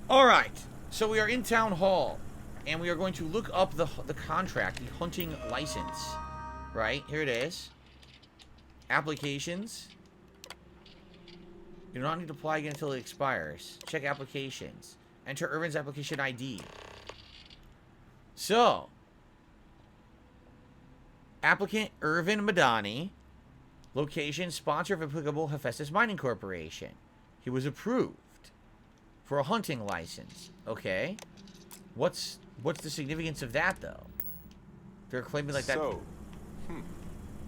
Alright, so we are in Town Hall, and we are going to look up the contract, the hunting license. Right, here it is. Applications. You do not need to apply again until it expires. Check applications. Enter Irvin's application ID. So, applicant Irvin Madani. Location, sponsor if applicable, Hephaestus Mining Corporation. He was approved for a hunting license. Okay. What's the significance of that, though? They're claiming like that. So,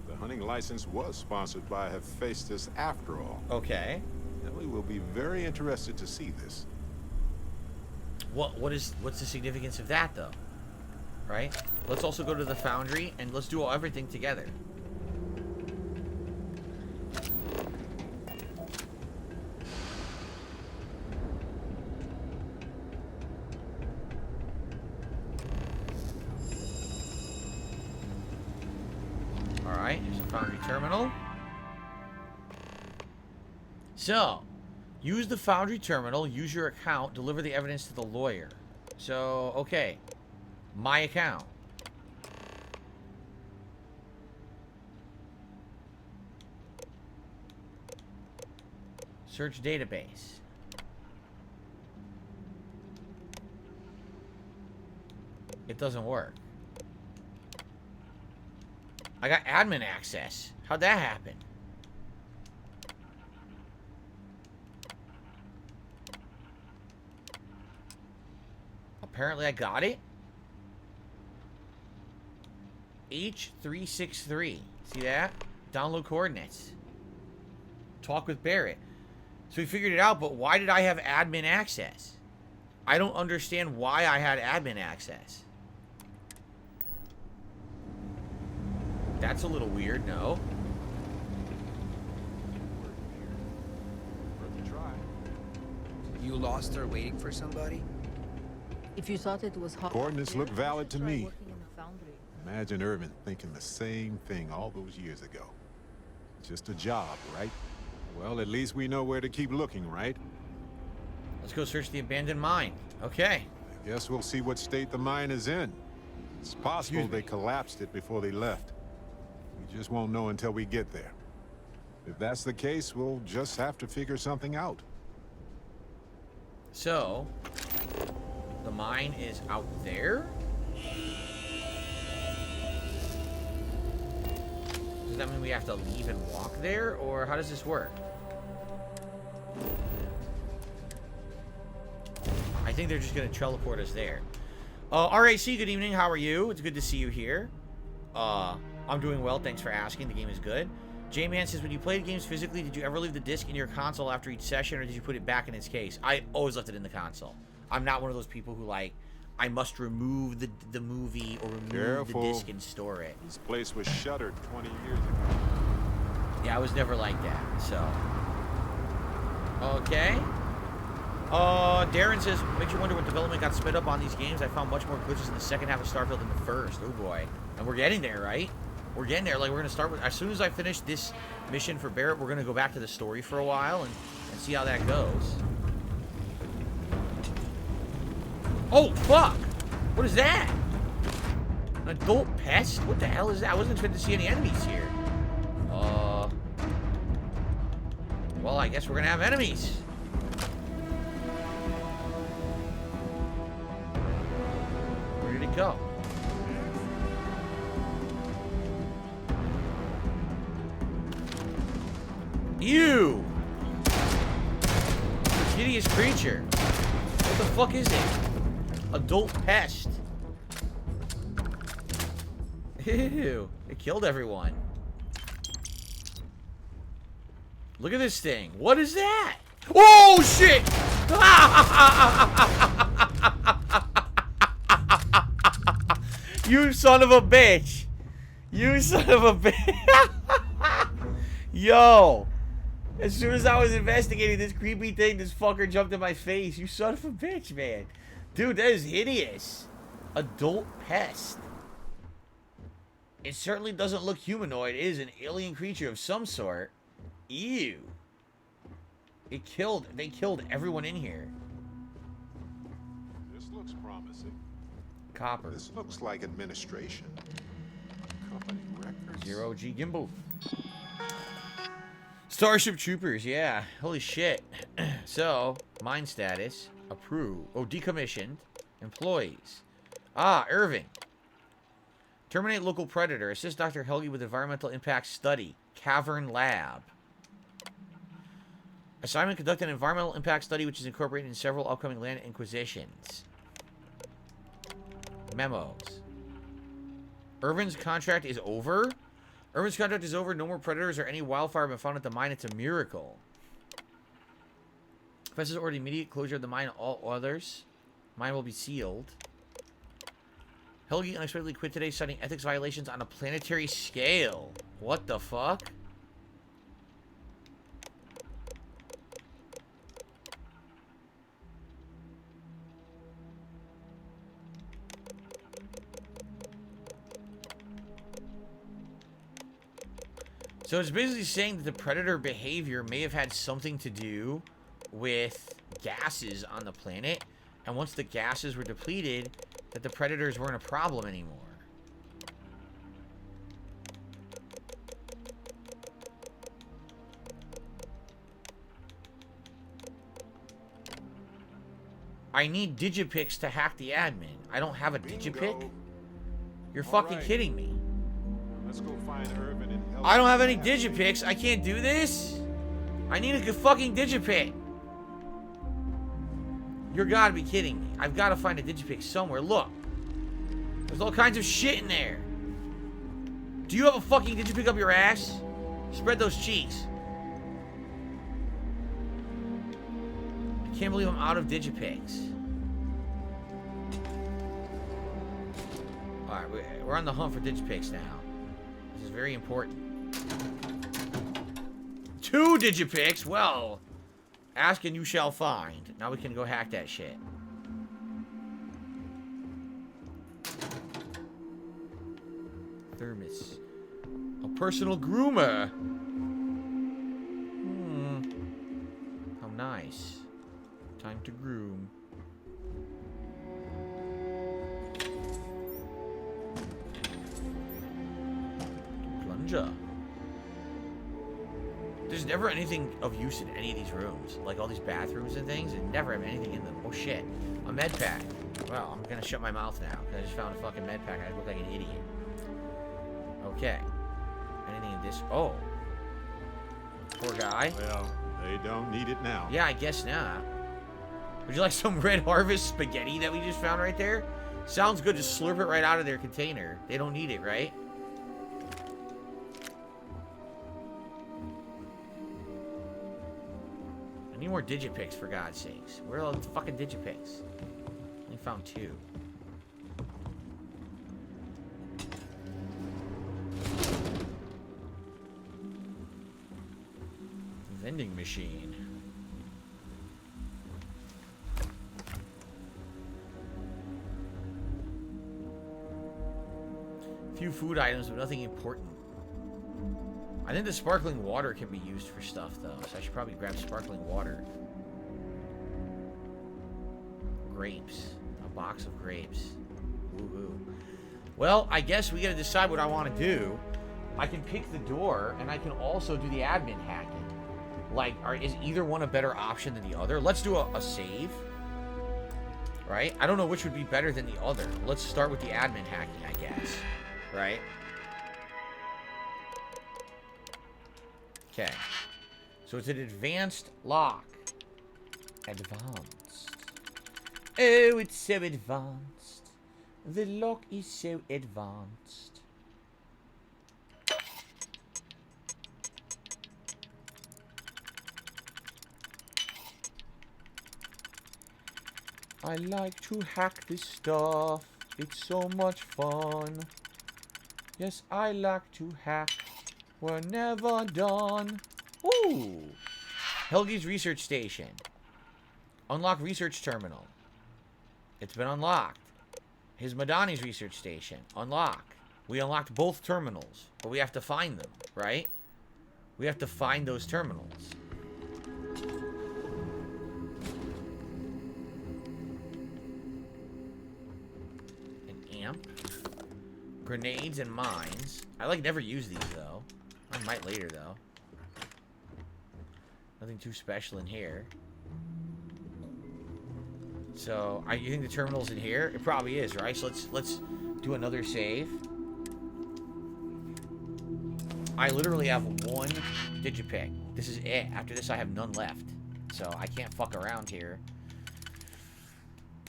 the hunting license was sponsored by Hephaestus after all. Okay. Ellie will be very interested to see this. What's the significance of that, though? Right? Let's also go to the foundry and let's do everything together. Alright, here's the foundry terminal. So, use the foundry terminal, use your account, deliver the evidence to the lawyer. So, okay. My account. Search database. It doesn't work. I got admin access. How'd that happen? Apparently I got it. H363. See that? Download coordinates. Talk with Barrett. So we figured it out, but why did I have admin access? I don't understand why I had admin access. That's a little weird, no? Worth a try. You lost her waiting for somebody? If you thought it was hard, Coordinates look valid to me. working in a foundry. Imagine Irvin thinking the same thing all those years ago. Just a job, right? Well, at least we know where to keep looking, right? Let's go search the abandoned mine. Okay. I guess we'll see what state the mine is in. It's possible they collapsed it before they left. We just won't know until we get there. If that's the case, we'll just have to figure something out. So, the mine is out there? Does that mean we have to leave and walk there? Or how does this work? I think they're just going to teleport us there. RAC, good evening. How are you? It's good to see you here. I'm doing well. Thanks for asking. The game is good. J-Man says, when you played games physically, did you ever leave the disc in your console after each session, or did you put it back in its case? I always left it in the console. I'm not one of those people who, like, I must remove the movie or remove the disc and store it. This place was shuttered 20 years ago. Yeah, I was never like that, so. Okay. Darren says, makes you wonder when development got sped up on these games. I found much more glitches in the second half of Starfield than the first. Oh boy. And we're getting there, right? We're getting there. Like, we're gonna start with, as soon as I finish this mission for Barrett, we're gonna go back to the story for a while and see how that goes. Oh, fuck! What is that? An adult pest? What the hell is that? I wasn't expecting to see any enemies here. Well, I guess we're gonna have enemies. Where did it go? Ew! Hideous creature. What the fuck is it? Adult pest. Ew. It killed everyone. Look at this thing. What is that? Oh, shit! You son of a bitch. You son of a bitch. Yo. As soon as I was investigating this creepy thing, this fucker jumped in my face. You son of a bitch, man. Dude, that is hideous. Adult pest. It certainly doesn't look humanoid. It is an alien creature of some sort. Ew. They killed everyone in here. looks promising. Copper. This looks like administration. Company records. 0G gimbal. Starship Troopers, yeah. Holy shit. So, mine status. Approved. Oh, decommissioned. Employees. Ah, Irving. Terminate local predator. Assist Dr. Helge with environmental impact study. Cavern Lab. Assignment: conduct an environmental impact study which is incorporated in several upcoming land acquisitions. Memos. Irvin's contract is over? Irvin's contract is over. No more predators or any wildfire have been found at the mine. It's a miracle. Professor's ordered immediate closure of the mine. All others. Mine will be sealed. Helge unexpectedly quit today, citing ethics violations on a planetary scale. What the fuck? So it's basically saying that the predator behavior may have had something to do with gases on the planet. And once the gases were depleted, that the predators weren't a problem anymore. I need Digipix to hack the admin. I don't have a Digipic? You're fucking kidding me. Let's go find Irvin and help. I don't have any Digipix. I can't do this? I need a fucking Digipic. You're gotta be kidding me. I've gotta find a Digipic somewhere. Look. There's all kinds of shit in there. Do you have a fucking Digipic up your ass? Spread those cheeks. I can't believe I'm out of Digipics. Alright, we're on the hunt for Digipics now. This is very important. 2 Digipics? Well, ask and you shall find. Now we can go hack that shit. Thermos. A personal groomer. How nice. Time to groom. Plunger. There's never anything of use in any of these rooms. Like all these bathrooms and things, and never have anything in them. Oh shit. A med pack. Well, I'm gonna shut my mouth now, because I just found a fucking med pack. I look like an idiot. Okay. Anything in this? Oh. Poor guy. Well, they don't need it now. Yeah, I guess not. Would you like some Red Harvest spaghetti that we just found right there? Sounds good. Just slurp it right out of their container. They don't need it, right? I need more Digipics, for God's sakes. Where are all the fucking Digipics? Only found 2. Vending machine. Few food items, but nothing important. I think the sparkling water can be used for stuff, though, so I should probably grab sparkling water. Grapes. A box of grapes. Woohoo. Well, I guess we gotta decide what I want to do. I can pick the door, and I can also do the admin hacking. Like, is either one a better option than the other? Let's do a save. Right? I don't know which would be better than the other. Let's start with the admin hacking, I guess. Right? Okay. So it's an advanced lock. Advanced. Oh, it's so advanced. The lock is so advanced. I like to hack this stuff. It's so much fun. Yes, I like to hack. We're never done. Ooh. Helge's research station. Unlock research terminal. It's been unlocked. His Madani's research station. Unlock. We unlocked both terminals, but we have to find them, right? We have to find those terminals. lamp. Grenades and mines. I, like, never use these, though. I might later, though. Nothing too special in here. So, you think the terminal's in here? It probably is, right? So let's do another save. I literally have one digipick. This is it. After this, I have none left. So, I can't fuck around here.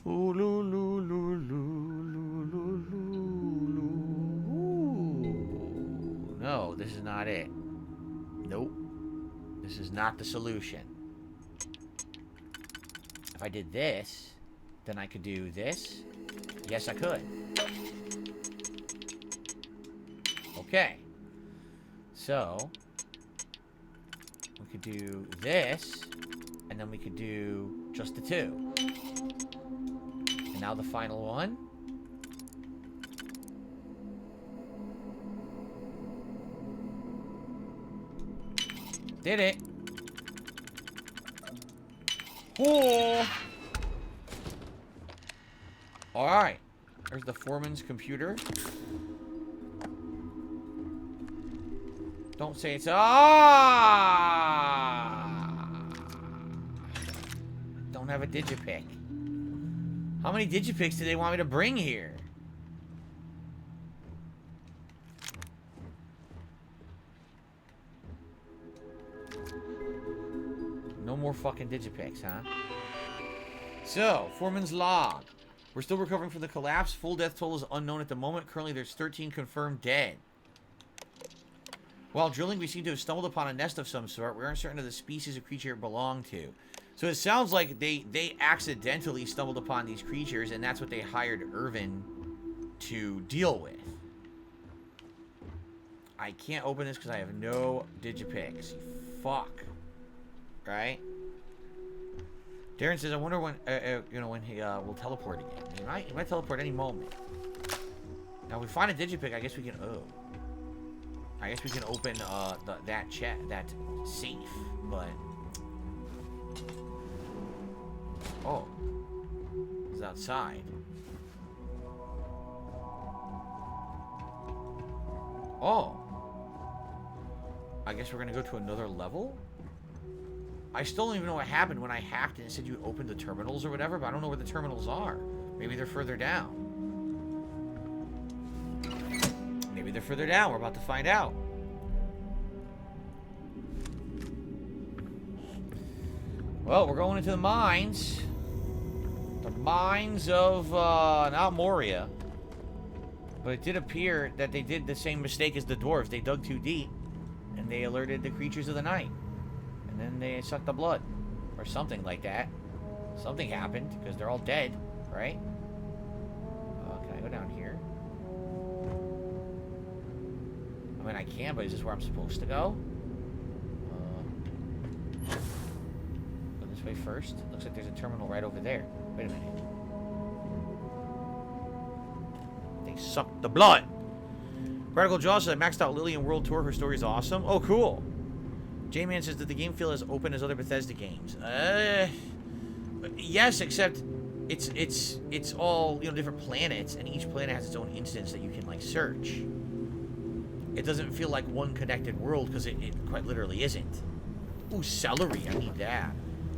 Ooh, loo, loo, loo, loo, loo, loo, loo, loo. No, this is not it. Nope. This is not the solution. If I did this, then I could do this. Yes, I could. Okay. So, we could do this, and then we could do just the two. And now the final one. Did it. Oh! Alright. There's the foreman's computer. Don't say it's... Don't have a digipick. How many digipicks do they want me to bring here? No more fucking digipicks, huh? So, foreman's log. We're still recovering from the collapse. Full death toll is unknown at the moment. Currently, there's 13 confirmed dead. While drilling, we seem to have stumbled upon a nest of some sort. We aren't certain of the species of creature it belonged to. So it sounds like they accidentally stumbled upon these creatures, and that's what they hired Irvin to deal with. I can't open this because I have no digipicks. Fuck. Right? Darren says, I wonder when, when he will teleport again. He might teleport any moment. Now, if we find a digipick, I guess we can... I guess we can open that safe, but... Oh. It's outside. Oh. I guess we're gonna go to another level? I still don't even know what happened when I hacked and it said you opened the terminals or whatever, but I don't know where the terminals are. Maybe they're further down. Maybe they're further down. We're about to find out. Well, we're going into the mines. The mines of, not Moria. But it did appear that they did the same mistake as the dwarves. They dug too deep. And they alerted the creatures of the night. And then they sucked the blood. Or something like that. Something happened, because they're all dead, right? Can I go down here? I mean, I can, but is this where I'm supposed to go? Go this way first. Looks like there's a terminal right over there. Wait a minute. They sucked the blood! Radical Jaw says, I maxed out Lillian World Tour. Her story is awesome. Oh, cool. J-Man says that the game feel as open as other Bethesda games. Yes, except it's all, different planets, and each planet has its own instance that you can, like, search. It doesn't feel like one connected world, because it quite literally isn't. Ooh, celery. I need that.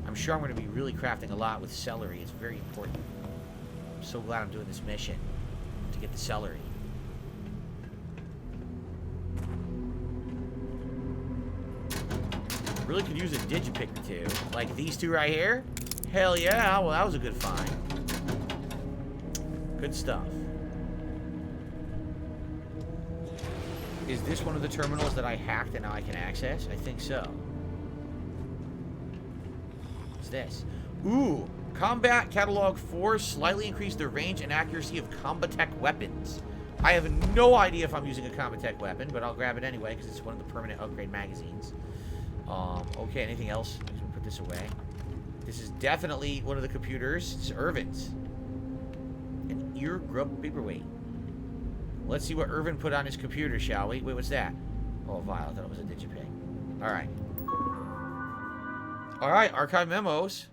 I'm sure I'm going to be really crafting a lot with celery. It's very important. I'm so glad I'm doing this mission to get the celery. Really could use a digipick or two. Like these two right here. Hell yeah. Well, that was a good find. Good stuff. Is this one of the terminals that I hacked and now I can access? I think so. What's this? Ooh. Combat Catalog 4 slightly increased the range and accuracy of Combatech weapons. I have no idea if I'm using a Combatech weapon, but I'll grab it anyway because it's one of the permanent upgrade magazines. Okay, anything else? I'm just gonna put this away. This is definitely one of the computers. It's Irvin's. An ear grub paperweight. Let's see what Irvin put on his computer, shall we? Wait, what's that? Oh, a vial. I thought it was a digipig. Alright. Alright, archive memos.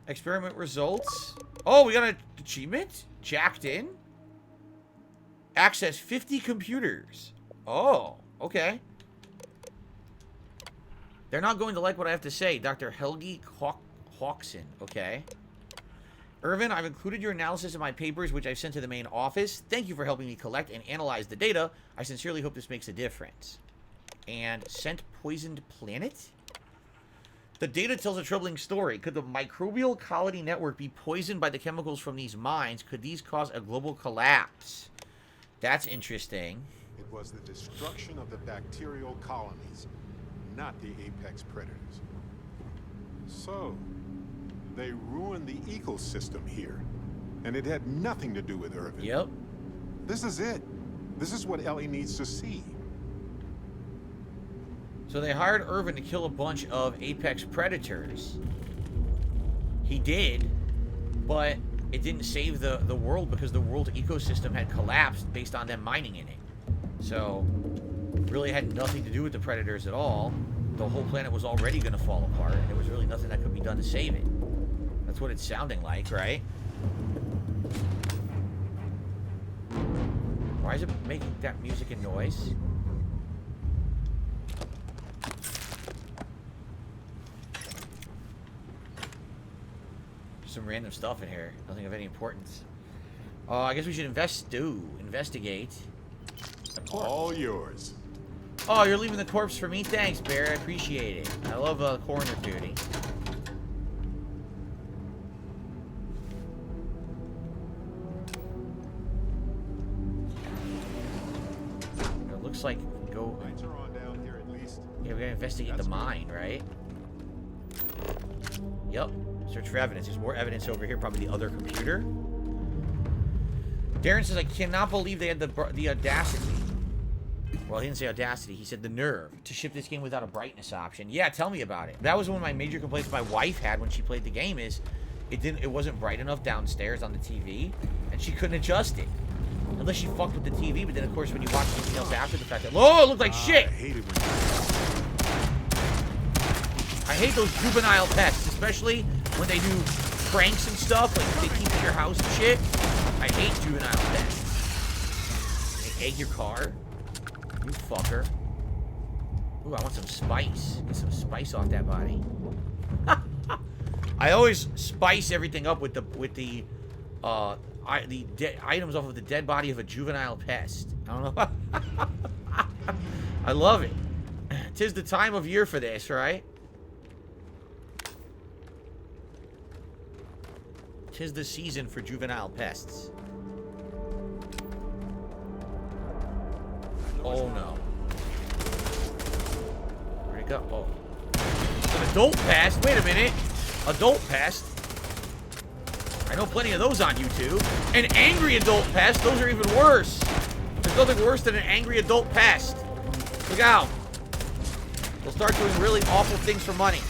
Experiment results. Oh, we got an achievement? Jacked in? Access 50 computers. Oh, okay. They're not going to like what I have to say. Dr. Helgi Hawkson. Okay. Irvin, I've included your analysis in my papers, which I've sent to the main office. Thank you for helping me collect and analyze the data. I sincerely hope this makes a difference. And sent poisoned planet? The data tells a troubling story. Could the microbial colony network be poisoned by the chemicals from these mines? Could these cause a global collapse? That's interesting. It was the destruction of the bacterial colonies, not the apex predators. So, they ruined the ecosystem here, and it had nothing to do with Irvin. Yep. This is it. This is what Ellie needs to see. So they hired Irvin to kill a bunch of apex predators. He did, but it didn't save the world because the world ecosystem had collapsed based on them mining in it. So, really had nothing to do with the predators at all. The whole planet was already going to fall apart. There was really nothing that could be done to save it. That's what it's sounding like, right? Why is it making that music and noise? Some random stuff in here. Nothing of any importance. I guess we should investigate. All yours. Oh, you're leaving the corpse for me? Thanks, Barrett. I appreciate it. I love coroner duty. It looks like go. Lights are on down here at least. Yeah, we gotta investigate the mine, right? Yep. Search for evidence. There's more evidence over here. Probably the other computer. Darren says, I cannot believe they had the audacity. Well, he didn't say audacity. He said the nerve to ship this game without a brightness option. Yeah, tell me about it. That was one of my major complaints my wife had when she played the game is it wasn't bright enough downstairs on the TV, and she couldn't adjust it. Unless she fucked with the TV, but then, of course, when you watch anything else after the fact that, oh, it looked like shit! I hate it when I hate those juvenile pests, especially when they do pranks and stuff, like they keep in your house and shit. I hate juvenile pests. They egg your car. You fucker. Ooh, I want some spice. Get some spice off that body. I always spice everything up with the items off of the dead body of a juvenile pest. I don't know. I love it. 'Tis the time of year for this, right? 'Tis the season for juvenile pests. Oh no. Where'd it go? Oh. An adult pest? Wait a minute. Adult pest? I know plenty of those on YouTube. An angry adult pest? Those are even worse. There's nothing worse than an angry adult pest. Look out. They'll start doing really awful things for money.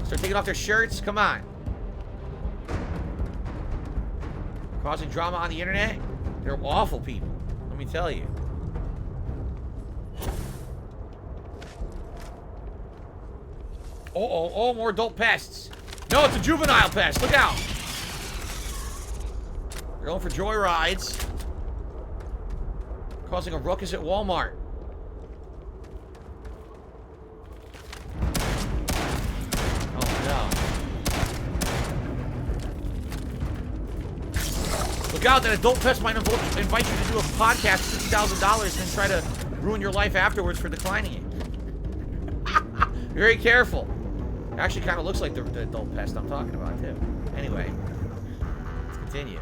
Start taking off their shirts? Come on. Causing drama on the internet? They're awful people. Let me tell you. Oh, more adult pests. No, it's a juvenile pest. Look out. They're going for joyrides. Causing a ruckus at Walmart. Look out, that adult pest might invite you to do a podcast for $50,000 and then try to ruin your life afterwards for declining it. Very careful. It actually kind of looks like the adult pest I'm talking about, too. Anyway, let's continue.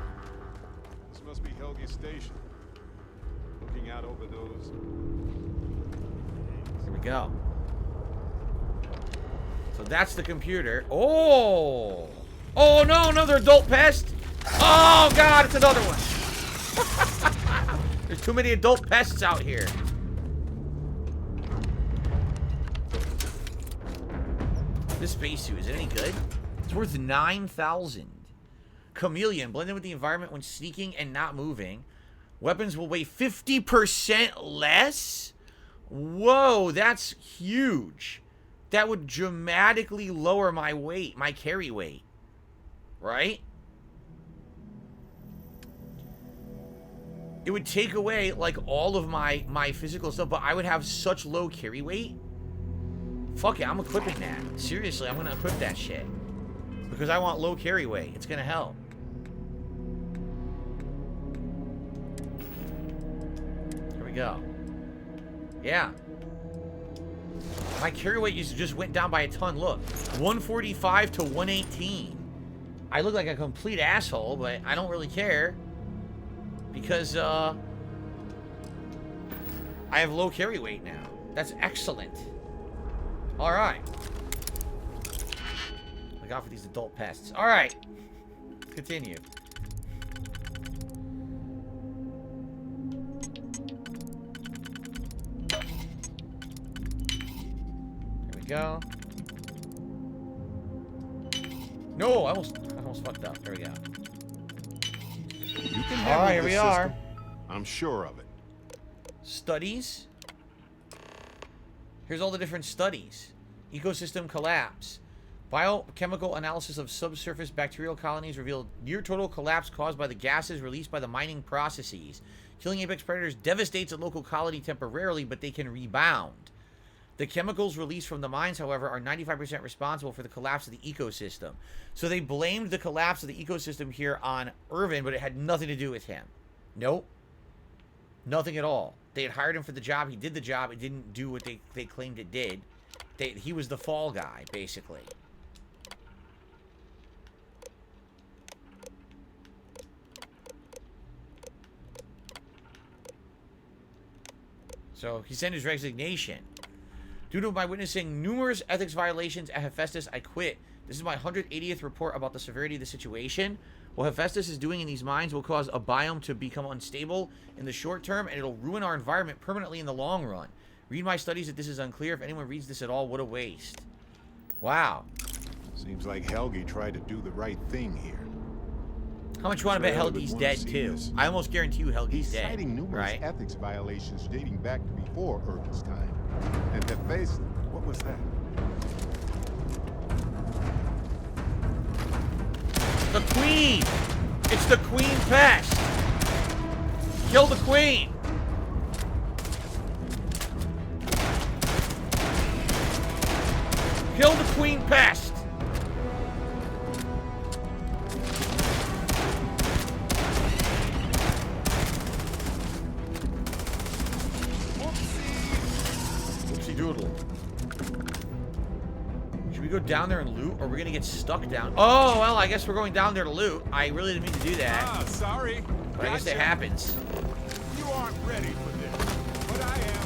This must be Helge's station. Looking out over those. Here we go. So that's the computer. Oh! Oh, no, another adult pest! Oh, God, it's another one. There's too many adult pests out here. This spacesuit, is it any good? It's worth 9,000. Chameleon, blended with the environment when sneaking and not moving. Weapons will weigh 50% less? Whoa, that's huge. That would dramatically lower my weight, my carry weight. Right? it would take away, like, all of my physical stuff, but I would have such low carry weight. Fuck it, I'm equipping that. Seriously, I'm gonna equip that shit. Because I want low carry weight. It's gonna help. Here we go. Yeah. My carry weight just went down by a ton. Look, 145 to 118. I look like a complete asshole, but I don't really care. Because, I have low carry weight now. That's excellent. Alright. Look out for these adult pests. Alright. Continue. There we go. No, I almost fucked up. There we go. You can All right, here we are. I'm sure of it. Studies. Here's all the different studies. Ecosystem collapse. Biochemical analysis of subsurface bacterial colonies revealed near total collapse caused by the gases released by the mining processes. Killing apex predators devastates a local colony temporarily, but they can rebound. The chemicals released from the mines, however, are 95% responsible for the collapse of the ecosystem. So they blamed the collapse of the ecosystem here on Irvin, but it had nothing to do with him. Nope. Nothing at all. They had hired him for the job. He did the job. It didn't do what they claimed it did. He was the fall guy, basically. So he sent his resignation. Due to my witnessing numerous ethics violations at Hephaestus, I quit. This is my 180th report about the severity of the situation. What Hephaestus is doing in these mines will cause a biome to become unstable in the short term, and it'll ruin our environment permanently in the long run. Read my studies if this is unclear. If anyone reads this at all, what a waste. Wow. Seems like Helgi tried to do the right thing here. How much you want to bet Helgi's dead, too? This. I almost guarantee you Helgi's He's dead, citing numerous right? ethics violations dating back to before Irvin's time. And to face, what was that? The queen! It's the queen pest! Kill the queen! Kill the queen pest! Whoopsie doodle. Should we go down there and loot, or we're gonna get stuck down? Oh, well, I guess we're going down there to loot. I really didn't mean to do that. Ah, sorry. But I guess it happens. You aren't ready for this, but I am.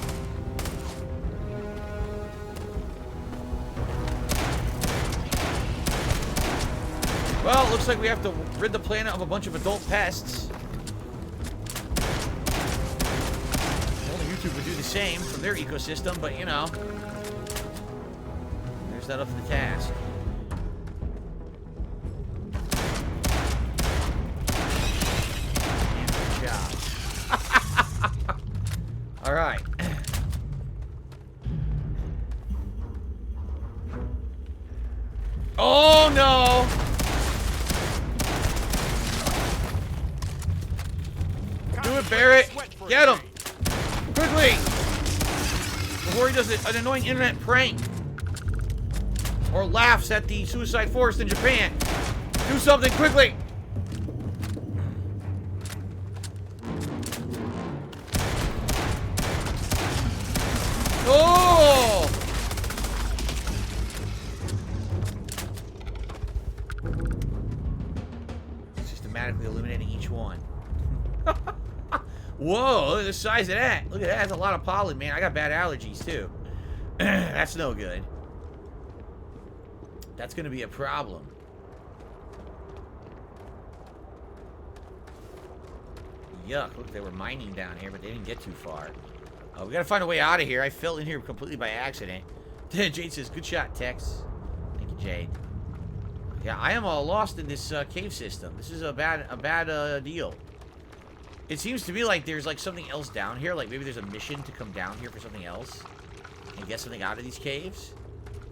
Well, it looks like we have to rid the planet of a bunch of adult pests. Only YouTube would do the same from their ecosystem, but you know. There's that up to the task. Good job. All right. Oh no! Do it, Barrett! Get him! Quickly! Before he does an annoying internet prank. Or laughs at the suicide forest in Japan. Do something quickly! Oh! Systematically eliminating each one. Whoa, look at the size of that. Look at that. That's a lot of pollen, man. I got bad allergies, too. That's no good. That's going to be a problem. Yuck. Look, they were mining down here, but they didn't get too far. We got to find a way out of here. I fell in here completely by accident. Jade says, good shot, Tex. Thank you, Jade. Yeah, I am all lost in this cave system. This is a bad deal. It seems to me like there's like something else down here. Like maybe there's a mission to come down here for something else and get something out of these caves.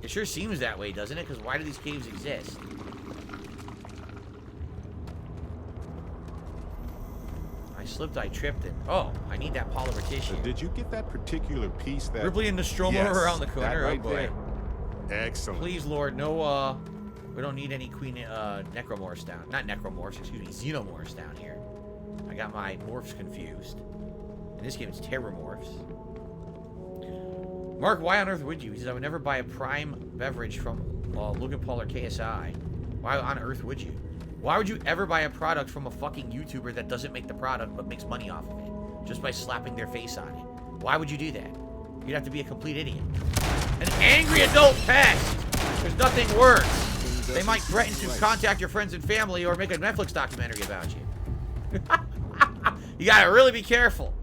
It sure seems that way, doesn't it? Because why do these caves exist? I I slipped, I tripped, and oh, I need that polymer tissue. Did you get that particular piece that... Ripley and Nostromo are around the corner. That right Oh boy. there. Excellent. Please, Lord, no, we don't need any Queen, Necromorphs down. Not Necromorphs, excuse me, Xenomorphs down here. I got my morphs confused. In this game, it's Terrormorphs. Mark, why on earth would you? He says, I would never buy a prime beverage from Logan Paul or KSI. Why on earth would you? Why would you ever buy a product from a fucking YouTuber that doesn't make the product but makes money off of it? Just by slapping their face on it. Why would you do that? You'd have to be a complete idiot. An angry adult pest! There's nothing worse. They might threaten to contact your friends and family or make a Netflix documentary about you. You gotta really be careful.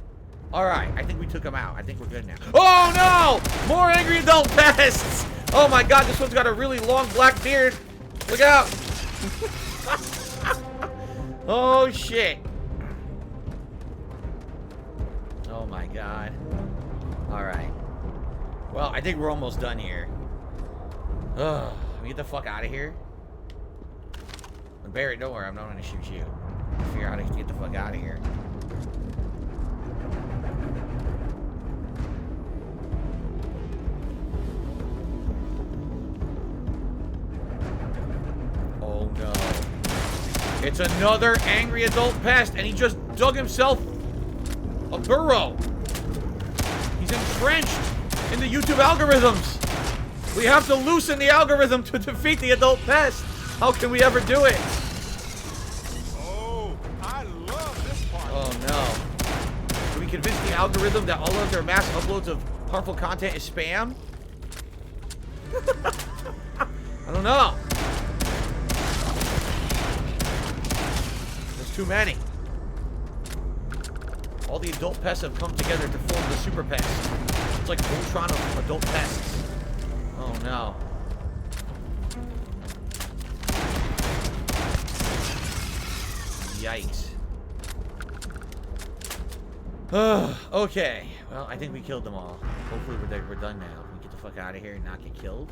Alright, I think we took him out. I think we're good now. Oh no! More angry adult pests! Oh my god, this one's got a really long black beard. Look out! Oh shit. Oh my god. Alright. Well, I think we're almost done here. Ugh. Can we get the fuck out of here? Barrett, don't worry, I'm not gonna shoot you. Figure out how to get the fuck out of here. Oh no. It's another angry adult pest, and he just dug himself a burrow. He's entrenched in the YouTube algorithms. We have to loosen the algorithm to defeat the adult pest. How can we ever do it? Oh, I love this part. Oh no. Can we convince the algorithm that all of their mass uploads of harmful content is spam? I don't know. There's too many. All the adult pests have come together to form the super pest. It's like Voltron of adult pests. Oh no. Yikes. Okay. Well, I think we killed them all. Hopefully we're done now. We get the fuck out of here and not get killed.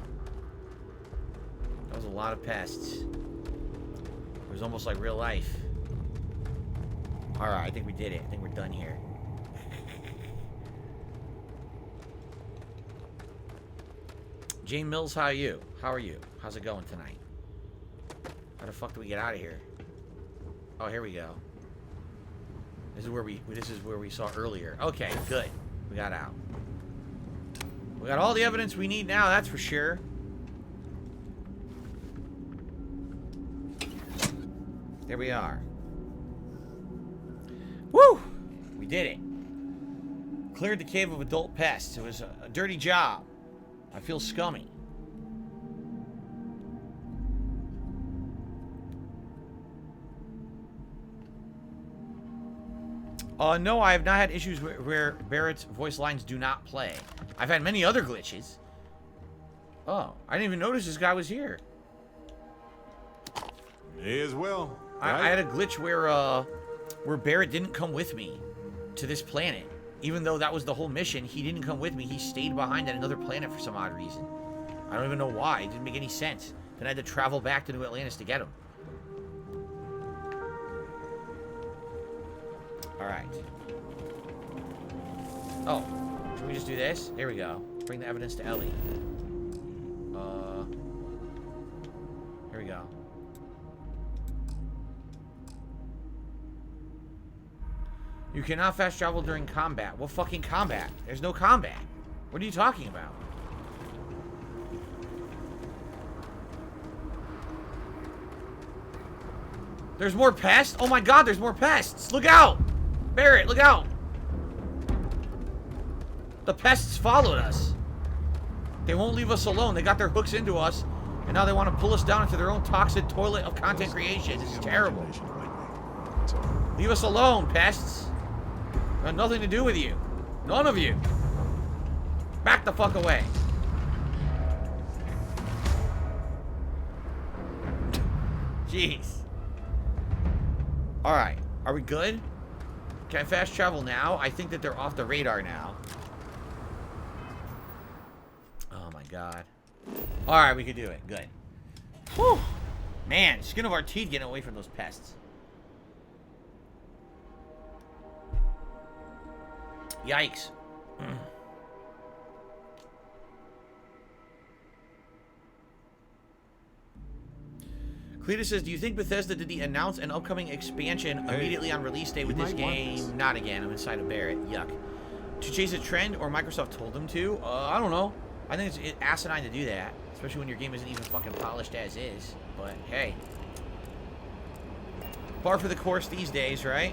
That was a lot of pests. It was almost like real life. Alright, I think we did it. I think we're done here. Jane Mills, how are you? How are you? How's it going tonight? How the fuck do we get out of here? Oh, here we go. This is where we saw earlier. Okay, good. We got out. We got all the evidence we need now, that's for sure. There we are. Woo! We did it. Cleared the cave of adult pests. It was a dirty job. I feel scummy. No, I have not had issues where Barrett's voice lines do not play. I've had many other glitches. Oh, I didn't even notice this guy was here. Me as well. I had a glitch where Barrett didn't come with me to this planet. Even though that was the whole mission, he didn't come with me. He stayed behind at another planet for some odd reason. I don't even know why. It didn't make any sense. Then I had to travel back to New Atlantis to get him. Alright. Oh. Should we just do this? Here we go. Bring the evidence to Ellie. Here we go. You cannot fast travel during combat. What fucking combat? There's no combat. What are you talking about? There's more pests? Oh my god, there's more pests! Look out! Barrett, look out! The pests followed us. They won't leave us alone. They got their hooks into us, and now they want to pull us down into their own toxic toilet of content creation. This is terrible. Leave us alone, pests. Got nothing to do with you. None of you. Back the fuck away. Jeez. Alright. Are we good? Can I fast travel now? I think that they're off the radar now. Oh my god. Alright, we can do it. Good. Whew. Man, skin of our teeth getting away from those pests. Yikes. Cletus says, do you think Bethesda did the announce an upcoming expansion immediately on release day with this game? Not again. I'm inside of Barrett. Yuck. To chase a trend, or Microsoft told them to? I don't know. I think it's asinine to do that, especially when your game isn't even fucking polished as is. But hey, par for the course these days, right?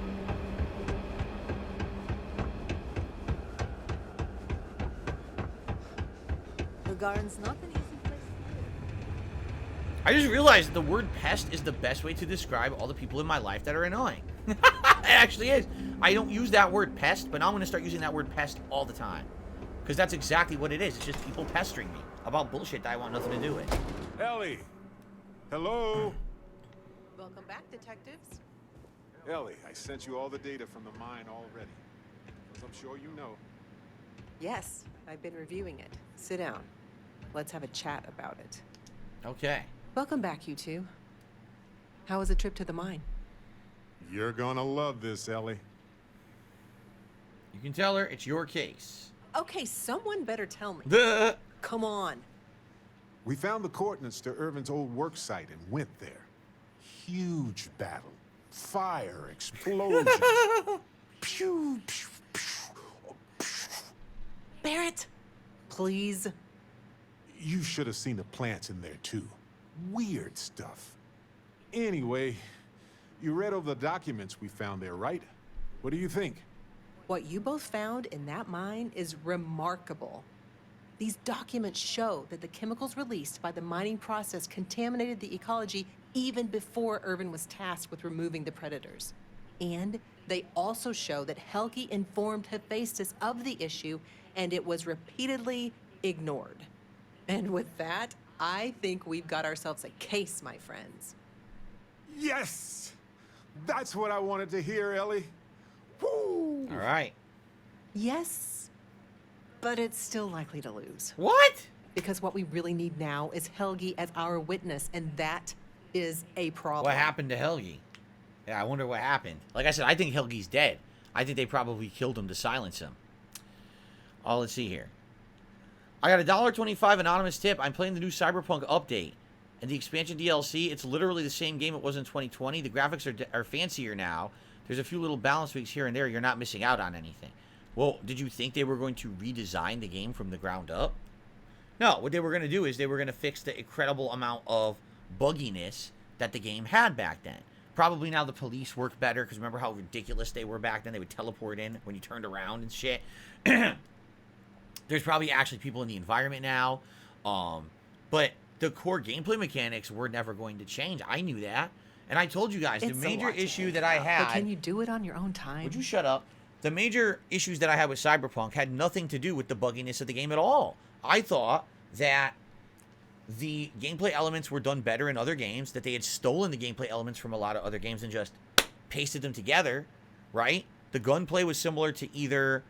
The garden's not an easy place. I just realized the word pest is the best way to describe all the people in my life that are annoying. It actually is. I don't use that word pest, but now I'm going to start using that word pest all the time. Because that's exactly what it is. It's just people pestering me about bullshit that I want nothing to do with. Ellie! Hello? Welcome back, detectives. Ellie, I sent you all the data from the mine already. As I'm sure you know. Yes, I've been reviewing it. Sit down. Let's have a chat about it. Okay. Welcome back, you two. How was the trip to the mine? You're gonna love this, Ellie. You can tell her it's your case. Okay, someone better tell me. The Come on. We found the coordinates to Irvin's old work site and went there. Huge battle. Fire, explosions. Pew, pew, pew, pew. Barrett, please. You should have seen the plants in there, too. Weird stuff. Anyway, you read over the documents we found there, right? What do you think? What you both found in that mine is remarkable. These documents show that the chemicals released by the mining process contaminated the ecology even before Irvin was tasked with removing the predators. And they also show that Helge informed Hephaestus of the issue, and it was repeatedly ignored. And with that, I think we've got ourselves a case, my friends. Yes! That's what I wanted to hear, Ellie. Woo! All right. Yes, but it's still likely to lose. What? Because what we really need now is Helge as our witness, and that is a problem. What happened to Helge? Yeah, I wonder what happened. Like I said, I think Helge's dead. I think they probably killed him to silence him. Oh, let's see here. I got a $1.25 anonymous tip. I'm playing the new Cyberpunk update. And the expansion DLC, it's literally the same game it was in 2020. The graphics are fancier now. There's a few little balance tweaks here and there. You're not missing out on anything. Well, did you think they were going to redesign the game from the ground up? No, what they were going to do is they were going to fix the incredible amount of bugginess that the game had back then. Probably now the police work better, because remember how ridiculous they were back then? They would teleport in when you turned around and shit. There's probably actually people in the environment now. But the core gameplay mechanics were never going to change. I knew that. And I told you guys, the major issue that I had... But can you do it on your own time? Would you shut up? The major issues that I had with Cyberpunk had nothing to do with the bugginess of the game at all. I thought that the gameplay elements were done better in other games, that they had stolen the gameplay elements from a lot of other games and just pasted them together, right? The gunplay was similar to either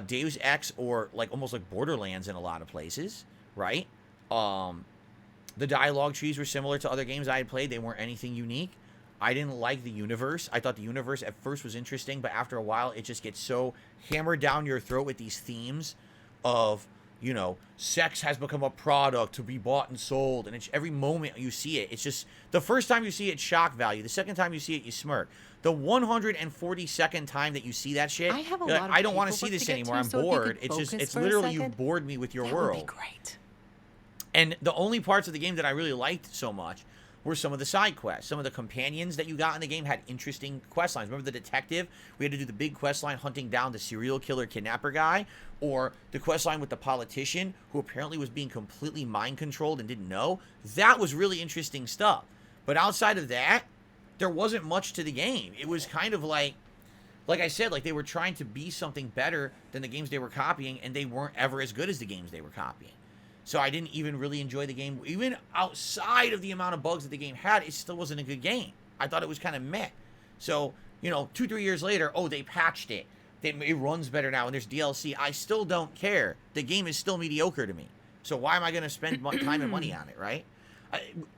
Deus Ex or like almost like Borderlands in a lot of places, right? The dialogue trees were similar to other games I had played. They weren't anything unique. I didn't like the universe. I thought the universe at first was interesting, but after a while, it just gets so hammered down your throat with these themes of, you know, sex has become a product to be bought and sold. And it's every moment you see it, it's just, the first time you see it, shock value. The second time you see it, you smirk. The 142nd time that you see that shit, I don't want to see this anymore. I'm bored. It's literally, you bored me with your world. That would be great. And the only parts of the game that I really liked so much were some of the side quests. Some of the companions that you got in the game had interesting quest lines. Remember the detective? We had to do the big quest line hunting down the serial killer kidnapper guy. Or the quest line with the politician who apparently was being completely mind controlled and didn't know. That was really interesting stuff. But outside of that, there wasn't much to the game. It was kind of like I said, like they were trying to be something better than the games they were copying, and they weren't ever as good as the games they were copying. So I didn't even really enjoy the game. Even outside of the amount of bugs that the game had, it still wasn't a good game. I thought it was kind of meh. So, you know, 2-3 years later, oh, they patched it. It runs better now, and there's DLC. I still don't care. The game is still mediocre to me. So why am I going to spend time and money on it, right?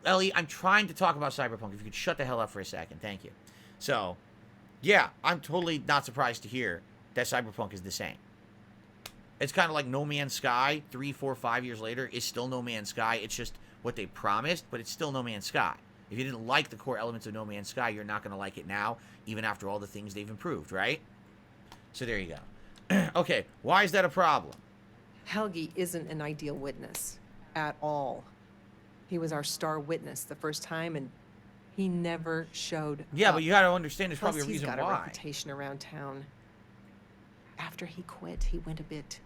Ellie, I'm trying to talk about Cyberpunk. If you could shut the hell up for a second. Thank you. So, yeah, I'm totally not surprised to hear that Cyberpunk is the same. It's kind of like No Man's Sky. 3, 4, 5 years later is still No Man's Sky. It's just what they promised, but it's still No Man's Sky. If you didn't like the core elements of No Man's Sky, you're not going to like it now, even after all the things they've improved, right? So there you go. Okay, why is that a problem? Helgi isn't an ideal witness at all. He was our star witness the first time, and he never showed Yeah, up. but you got to understand there's Plus, probably a reason he's got why. a reputation around town. After he quit, he went a bit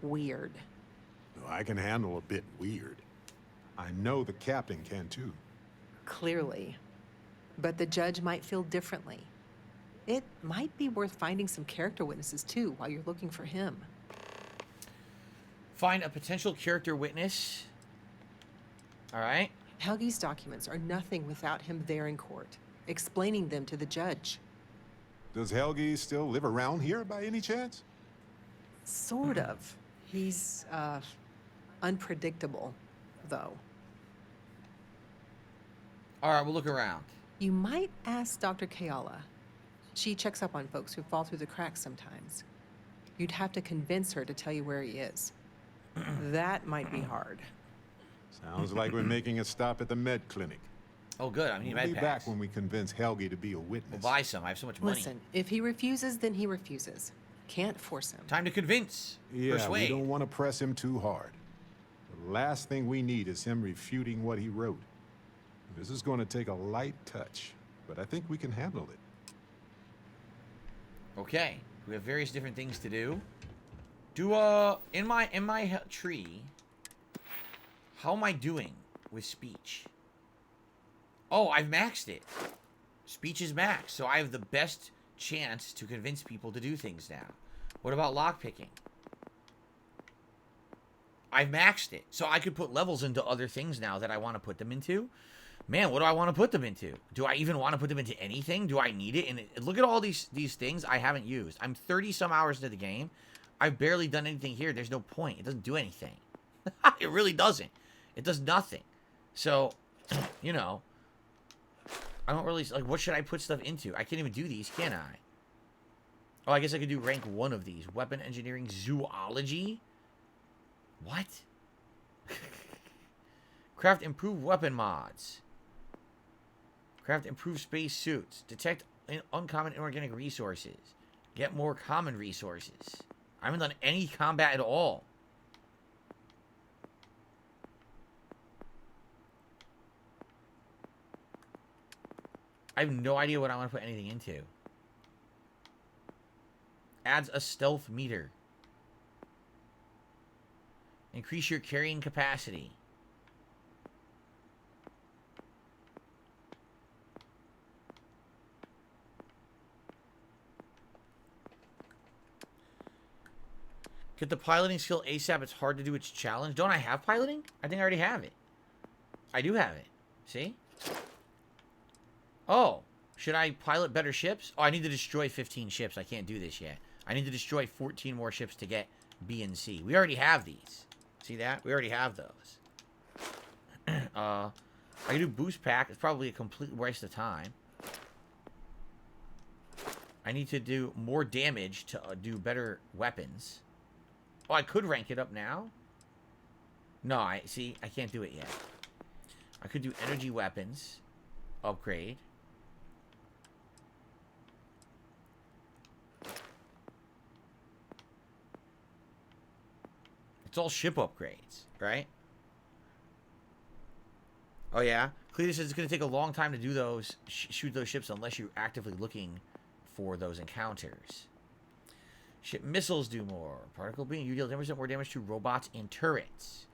weird. I can handle a bit weird. I know the captain can too. Clearly. But the judge might feel differently. It might be worth finding some character witnesses too while you're looking for him. Find a potential character witness. All right. Helgi's documents are nothing without him there in court, explaining them to the judge. Does Helgi still live around here by any chance? Sort of. He's, unpredictable, though. All right, we'll look around. You might ask Dr. Kayala. She checks up on folks who fall through the cracks sometimes. You'd have to convince her to tell you where he is. That might be hard. Sounds like we're making a stop at the med clinic. Oh, good. I mean, We'll be med back pass. when we convince Helgi to be a witness. We'll buy some. I have so much money. Listen, if he refuses, then he refuses. Can't force him. Time to convince. Yeah, Persuade. we don't want to press him too hard. The last thing we need is him refuting what he wrote. This is going to take a light touch, but I think we can handle it. Okay. We have various different things to do. In my tree, how am I doing with speech? Oh, I've maxed it. Speech is maxed, so I have the best chance to convince people to do things now. What about lockpicking? I've maxed it, so I could put levels into other things now that I want to put them into. Man, what do I want to put them into? Do I even want to put them into anything? Do I need it? And look at all these things I haven't used. I'm 30 some hours into the game. I've barely done anything here. There's no point. It doesn't do anything. It really doesn't. It does nothing. So, you know, I don't really, like, what should I put stuff into? I can't even do these, can I? Oh, I guess I could do rank 1 of these. Weapon engineering, zoology. What? Craft improved weapon mods. Craft improved space suits. Detect uncommon inorganic resources. Get more common resources. I haven't done any combat at all. I have no idea what I want to put anything into. Adds a stealth meter. Increase your carrying capacity. Get the piloting skill ASAP. It's hard to do its challenge. Don't I have piloting? I think I already have it. I do have it. See? Oh. Should I pilot better ships? Oh, I need to destroy 15 ships. I can't do this yet. I need to destroy 14 more ships to get B and C. We already have these. See that? We already have those. I can do boost pack. It's probably a complete waste of time. I need to do more damage to do better weapons. Oh, I could rank it up now. No, I can't do it yet. I could do energy weapons. Upgrade. It's all ship upgrades, right? Oh, yeah? Cletus says it's going to take a long time to do those, shoot those ships unless you're actively looking for those encounters. Ship missiles do more. Particle beam, you deal 10% more damage to robots and turrets.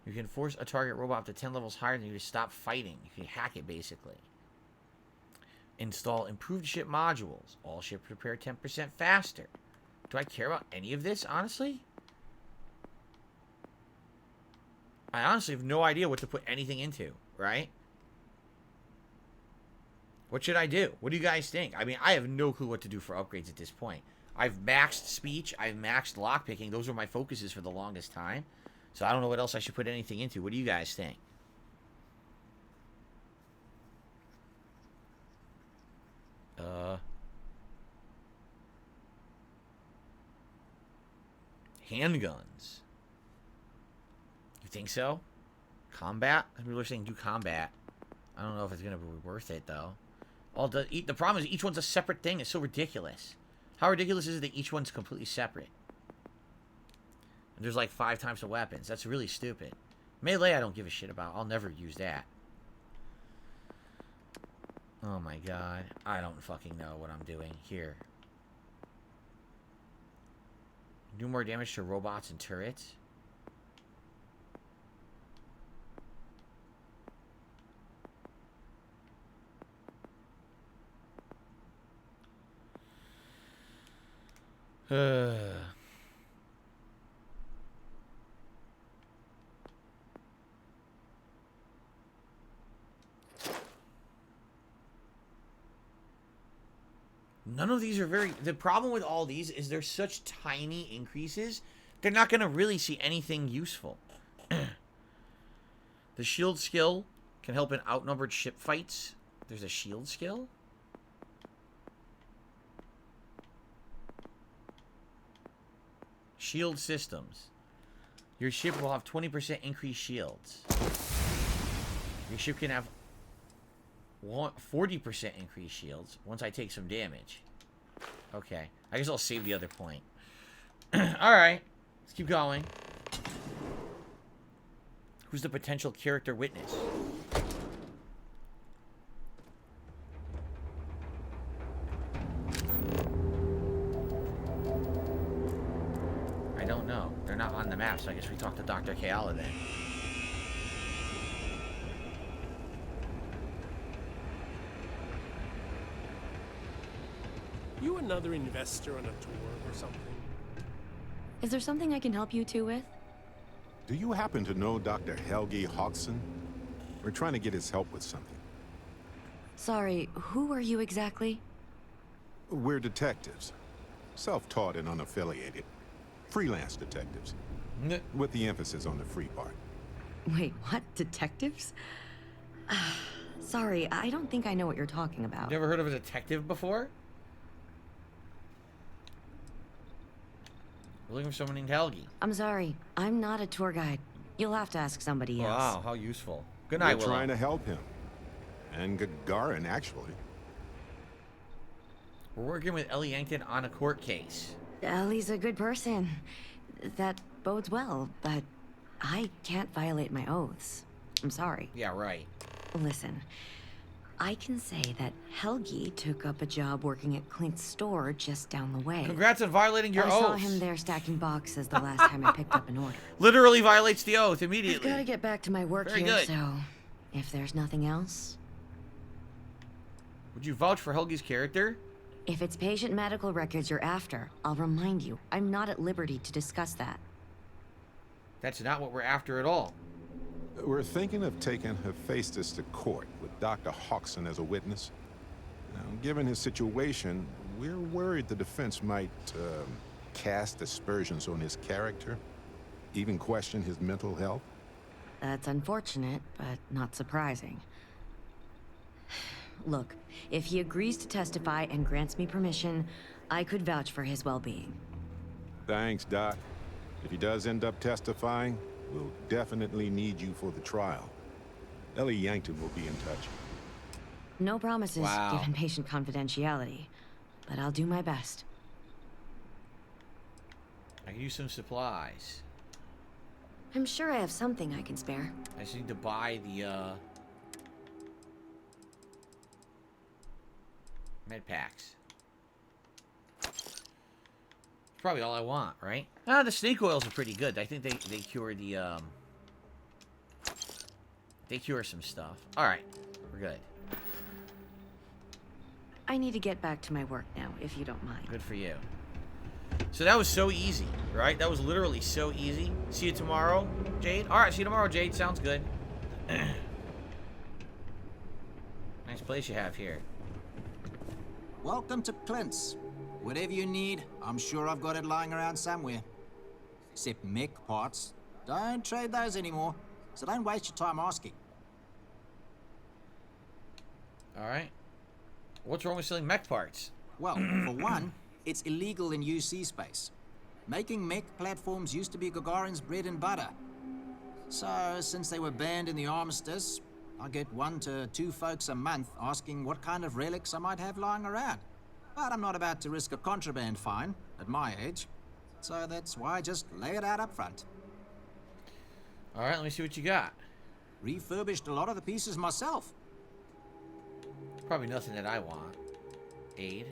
You can force a target robot up to 10 levels higher than you to stop fighting. You can hack it, basically. Install improved ship modules. All ships repair 10% faster. Do I care about any of this, honestly? I honestly have no idea what to put anything into, right? What should I do? What do you guys think? I mean, I have no clue what to do for upgrades at this point. I've maxed speech. I've maxed lockpicking. Those were my focuses for the longest time. So I don't know what else I should put anything into. What do you guys think? Handguns. You think so? Combat? People are saying do combat. I don't know if it's gonna be worth it though. The problem is each one's a separate thing. It's so ridiculous. How ridiculous is it that each one's completely separate? And there's like 5 types of weapons. That's really stupid. Melee I don't give a shit about. I'll never use that. Oh my god. I don't fucking know what I'm doing here. Do more damage to robots and turrets. None of these are very... The problem with all these is they're such tiny increases, they're not going to really see anything useful. The shield skill can help in outnumbered ship fights. There's a shield skill? Shield systems. Your ship will have 20% increased shields. Your ship can have 40% increased shields once I take some damage. Okay. I guess I'll save the other point. Alright. Let's keep going. Who's the potential character witness? I don't know. They're not on the map, so I guess we talk to Dr. Keala then. You another investor on a tour or something? Is there something I can help you two with? Do you happen to know Dr. Helgi Hodgson? We're trying to get his help with something. Sorry, who are you exactly? We're detectives. Self-taught and unaffiliated. Freelance detectives. With the emphasis on the free part. Wait, what? Detectives? Sorry, I don't think I know what you're talking about. Never heard of a detective before? We're looking for someone named Helgi. I'm sorry, I'm not a tour guide. You'll have to ask somebody else. Wow, how useful. Good night, We're Willow. trying to help him. And Gagarin, actually. We're working with Ellie Yankton on a court case. Ellie's a good person. That bodes well, but I can't violate my oaths. I'm sorry. Yeah, right. Listen, I can say that Helgi took up a job working at Clint's store just down the way. Congrats on violating your I oath. saw him there stacking boxes the last time I picked up an order. Literally violates the oath I've immediately. got to get back to my work Very here, good. so if there's nothing else... Would you vouch for Helgi's character? If it's patient medical records you're after, I'll remind you, I'm not at liberty to discuss that. That's not what we're after at all. We're thinking of taking Hephaestus to court with Dr. Hodgson as a witness. Now, given his situation, we're worried the defense might cast aspersions on his character, even question his mental health. That's unfortunate, but not surprising. Look, if he agrees to testify and grants me permission, I could vouch for his well-being. Thanks, Doc. If he does end up testifying, we'll definitely need you for the trial. Ellie Yankton will be in touch. No promises, Wow. given patient confidentiality, but I'll do my best. I can use some supplies. I'm sure I have something I can spare. I just need to buy the med packs. Probably all I want, right? Ah, the snake oils are pretty good. I think they cure the they cure some stuff. All right, we're good. I need to get back to my work now, if you don't mind. Good for you. So that was so easy, right? That was literally so easy. See you tomorrow, Jade. All right, see you tomorrow, Jade. Sounds good. Nice place you have here. Welcome to Clint's. Whatever you need, I'm sure I've got it lying around somewhere. Except mech parts. Don't trade those anymore, so don't waste your time asking. All right. What's wrong with selling mech parts? Well, for one, it's illegal in UC space. Making mech platforms used to be Gagarin's bread and butter. So, since they were banned in the armistice, I get 1 to 2 folks a month asking what kind of relics I might have lying around. But I'm not about to risk a contraband fine at my age. So that's why I just lay it out up front. Alright, let me see what you got. Refurbished a lot of the pieces myself. Probably nothing that I want. Aid.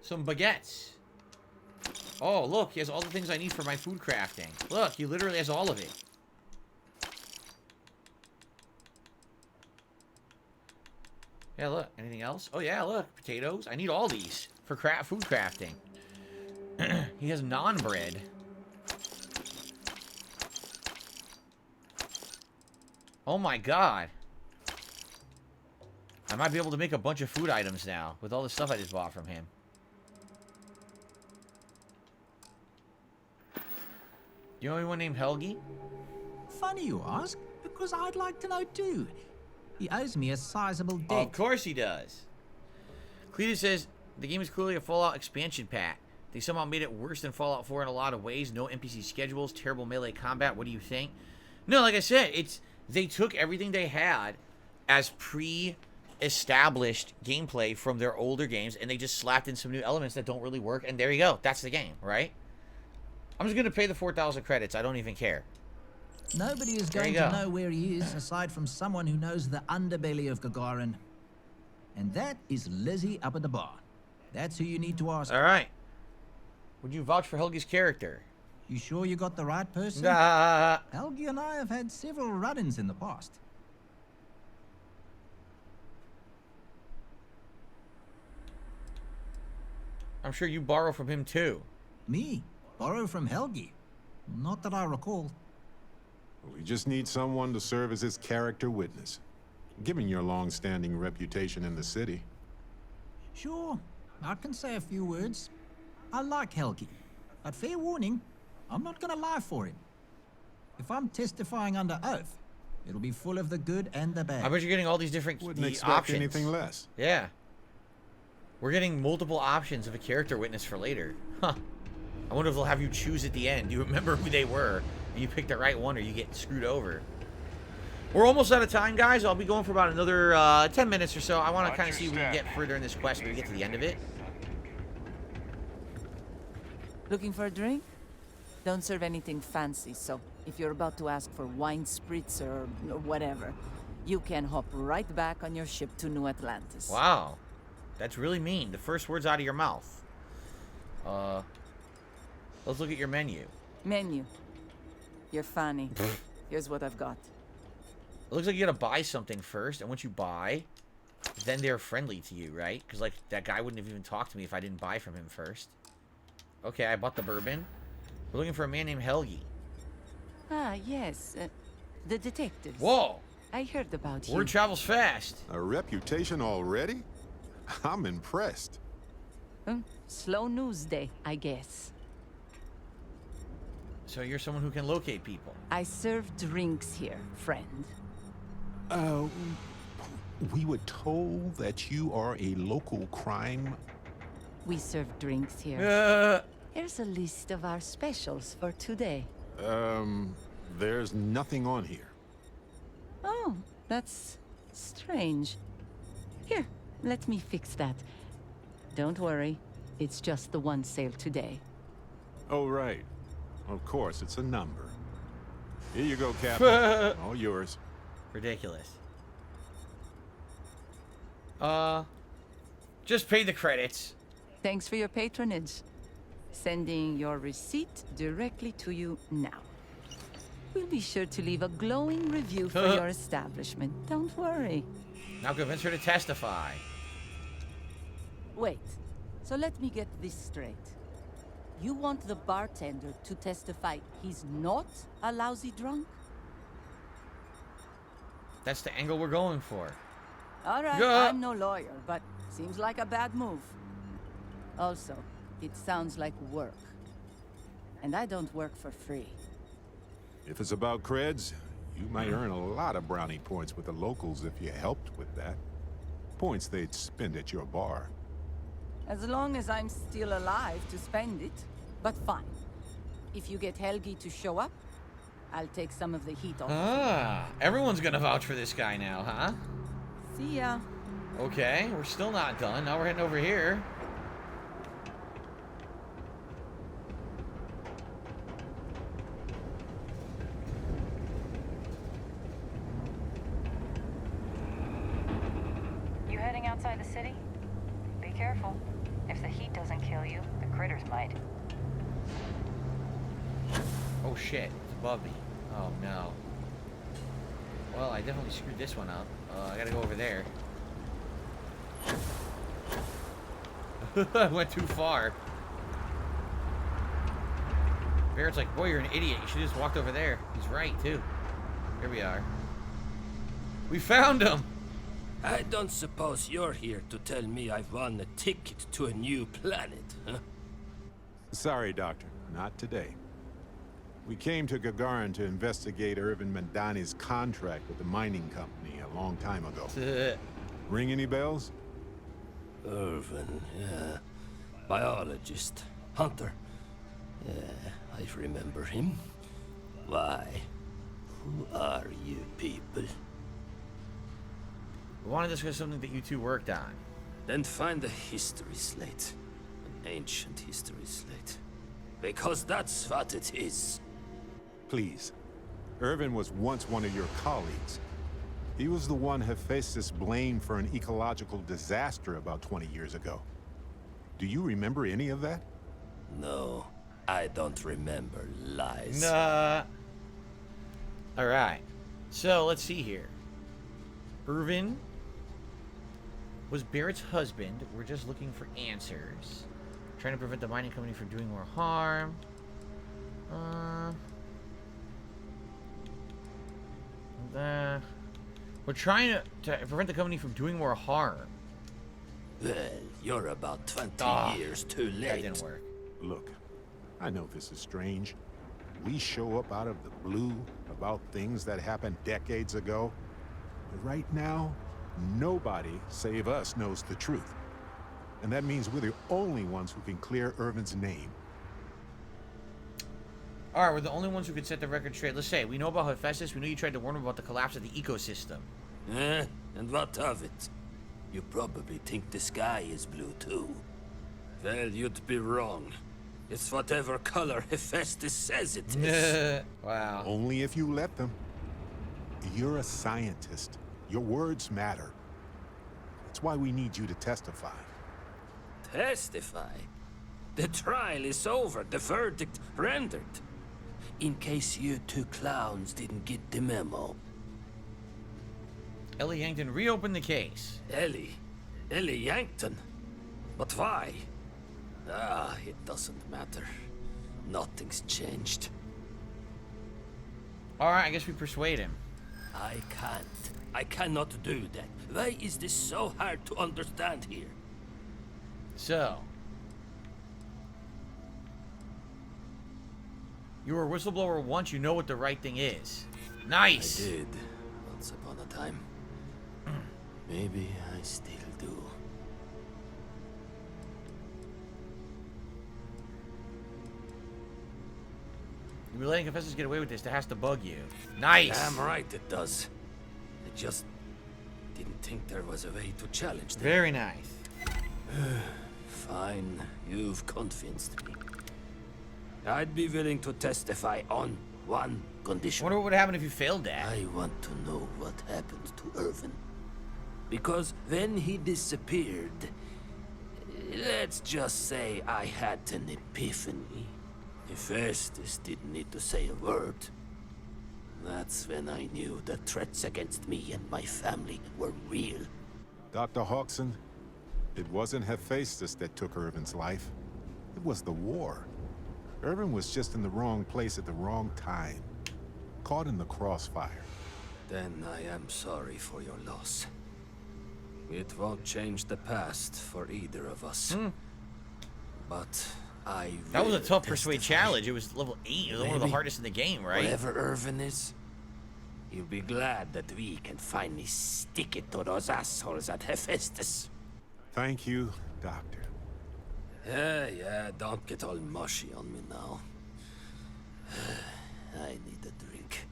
Some baguettes. Oh, look, he has all the things I need for my food crafting. Look, he literally has all of it. Yeah, look. Anything else? Oh, yeah, look. Potatoes. I need all these for food crafting. He has non-bread. Oh, my God. I might be able to make a bunch of food items now with all the stuff I just bought from him. You know anyone named Helgi? Funny you ask, because I'd like to know too. He owes me a sizable debt. Of course he does. Cletus says, the game is clearly a Fallout expansion pack. They somehow made it worse than Fallout 4 in a lot of ways. No NPC schedules, terrible melee combat. What do you think? No, like I said, they took everything they had as pre-established gameplay from their older games, and they just slapped in some new elements that don't really work, and there you go. That's the game, right? I'm just going to pay the 4,000 credits. I don't even care. Nobody is going to know where he is aside from someone who knows the underbelly of Gagarin. And that is Lizzie up at the bar. That's who you need to ask. All right. Would you vouch for Helgi's character? You sure you got the right person? Helgi and I have had several run-ins in the past. I'm sure you borrow from him too. Me? Borrow from Helgi? Not that I recall. We just need someone to serve as his character witness. Given your long-standing reputation in the city. Sure, I can say a few words. I like Helgi, but fair warning, I'm not gonna lie for him. If I'm testifying under oath, it'll be full of the good and the bad. I bet you're getting all these different Wouldn't expect options. anything less. Yeah. We're getting multiple options of a character witness for later. Huh. I wonder if they'll have you choose at the end. Do you remember who they were? And you pick the right one or you get screwed over. We're almost out of time, guys. I'll be going for about another 10 minutes or so. I want to kind of see if we can get further in this quest when we get to the end of it. Looking for a drink? Don't serve anything fancy, so if you're about to ask for wine spritz or whatever, you can hop right back on your ship to New Atlantis. Wow. That's really mean. The first words out of your mouth. Let's look at your menu. Menu. You're funny. Here's what I've got. It looks like you gotta buy something first, and once you buy, then they're friendly to you, right? Because, like, that guy wouldn't have even talked to me if I didn't buy from him first. Okay, I bought the bourbon. We're looking for a man named Helgi. Ah, yes. The detectives. Whoa! I heard about you. Word travels fast. A reputation already? I'm impressed. Slow news day, I guess. So you're someone who can locate people. I serve drinks here, friend. We were told that you are a local crime. We serve drinks here. Here's a list of our specials for today. There's nothing on here. Oh, that's strange. Here, let me fix that. Don't worry, it's just the one sale today. Oh, right. Of course, it's a number. Here you go, Captain. All yours. Ridiculous. Just pay the credits. Thanks for your patronage. Sending your receipt directly to you now. We'll be sure to leave a glowing review for your establishment. Don't worry. Now convince her to testify. Wait. So let me get this straight. You want the bartender to testify he's not a lousy drunk? That's the angle we're going for. All right, I'm no lawyer, but seems like a bad move. Also, it sounds like work. And I don't work for free. If it's about creds, you might earn a lot of brownie points with the locals if you helped with that. Points they'd spend at your bar. As long as I'm still alive to spend it. But fine. If you get Helgi to show up, I'll take some of the heat off. Ah, everyone's gonna vouch for this guy now, huh? See ya. Okay, we're still not done. Now we're heading over here. You heading outside the city? Be careful. If the heat doesn't kill you, the critters might. Oh shit, it's above me. Oh no. Well, I definitely screwed this one up. I gotta go over there. I went too far. Barrett's like, boy, you're an idiot. You should have just walked over there. He's right, too. Here we are. We found him! I don't suppose you're here to tell me I've won a ticket to a new planet, huh? Sorry, Doctor. Not today. We came to Gagarin to investigate Irvin Mandani's contract with the mining company a long time ago. Ring any bells? Irvin, yeah. Biologist. Hunter. Yeah, I remember him. Why? Who are you people? We want to discuss something that you two worked on. Then find the history slate. An ancient history slate. Because that's what it is. Please. Irvin was once one of your colleagues. He was the one Hephaestus blamed for an ecological disaster about 20 years ago. Do you remember any of that? No, I don't remember lies. Nah. Alright. So, let's see here. Irvin was Barrett's husband. We're just looking for answers. Trying to prevent the mining company from doing more harm. We're trying to prevent the company from doing more harm. Well, you're about 20 years too late. That didn't work. Look, I know this is strange. We show up out of the blue about things that happened decades ago. But right now, nobody save us knows the truth. And that means we're the only ones who can clear Irvin's name. Alright, we're the only ones who can set the record straight. Let's say, we know about Hephaestus, we know you tried to warn him about the collapse of the ecosystem. And what of it? You probably think the sky is blue too. Well, you'd be wrong. It's whatever color Hephaestus says it is. Wow. Only if you let them. You're a scientist. Your words matter. That's why we need you to testify. Testify? The trial is over, the verdict rendered. In case you two clowns didn't get the memo. Ellie Yankton reopened the case. Ellie Yankton? But why? It doesn't matter. Nothing's changed. Alright, I guess we persuade him. I can't. I cannot do that. Why is this so hard to understand here? So. You were a whistleblower once, you know what the right thing is. Nice! I did, once upon a time. Maybe I still do. You're letting Hephaestus get away with this, that has to bug you. Nice! Damn right it does. I just didn't think there was a way to challenge them. Very nice. Fine, you've convinced me. I'd be willing to testify on one condition. I wonder what would happen if you failed that. I want to know what happened to Irvin. Because when he disappeared, let's just say I had an epiphany. Hephaestus didn't need to say a word. That's when I knew the threats against me and my family were real. Dr. Hawkson, it wasn't Hephaestus that took Irvin's life. It was the war. Irvin was just in the wrong place at the wrong time. Caught in the crossfire. Then I am sorry for your loss. It won't change the past for either of us. But I That was a tough testify. persuade challenge. It was level 8. It was one of the Maybe. hardest in the game, right? Whatever Irvin is, you'll be glad that we can finally stick it to those assholes at Hephaestus. Thank you, Doctor. Yeah, don't get all mushy on me now. I need a drink.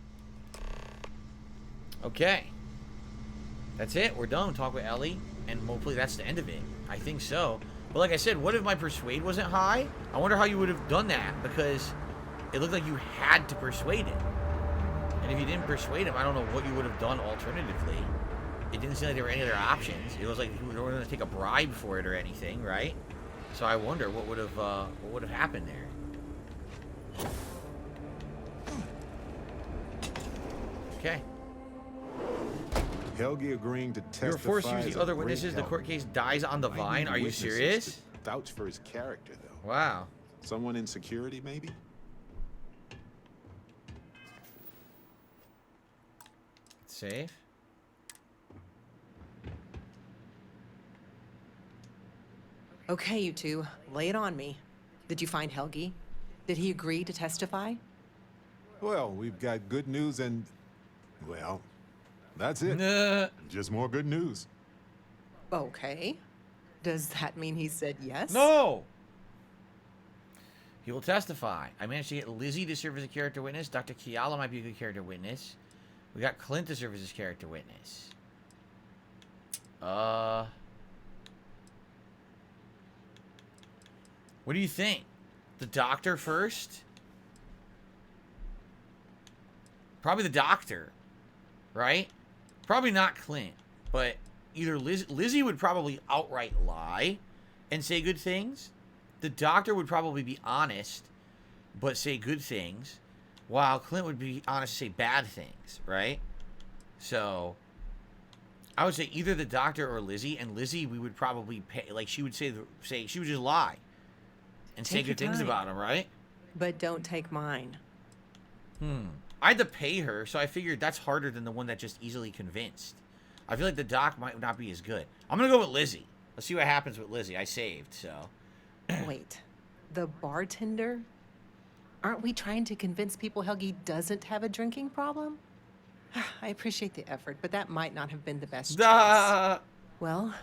Okay. That's it. We're done. Talk with Ellie, and hopefully that's the end of it. I think so. But like I said, what if my persuade wasn't high? I wonder how you would have done that, because it looked like you had to persuade him. And if you didn't persuade him, I don't know what you would have done alternatively. It didn't seem like there were any other options. It was like you were going to take a bribe for it or anything, right? So I wonder what would have happened there. Okay. Helgi agreeing to testify. You're forced to use as the a other great witnesses. The help. court case dies on the I vine. need Are you witnesses serious? to vouch for his character, though. Wow. Someone in security, maybe? Safe. Okay, you two, lay it on me. Did you find Helgi? Did he agree to testify? Well, we've got good news and... well, that's it. Nah. Just more good news. Okay. Does that mean he said yes? No! He will testify. I managed to get Lizzie to serve as a character witness. Dr. Kiala might be a good character witness. We got Clint to serve as his character witness. What do you think? The doctor first? Probably the doctor, right? Probably not Clint, but either Lizzie would probably outright lie and say good things. The doctor would probably be honest, but say good things, while Clint would be honest and say bad things, right? So, I would say either the doctor or Lizzie, and Lizzie we would probably pay, like she would say she would just lie and say Take your good things time. about him, right? But don't take mine. I had to pay her, so I figured that's harder than the one that just easily convinced. I feel like the doc might not be as good. I'm gonna go with Lizzie. Let's see what happens with Lizzie. I saved, so. Wait, the bartender? Aren't we trying to convince people Helgi doesn't have a drinking problem? I appreciate the effort, but that might not have been the best choice. Well,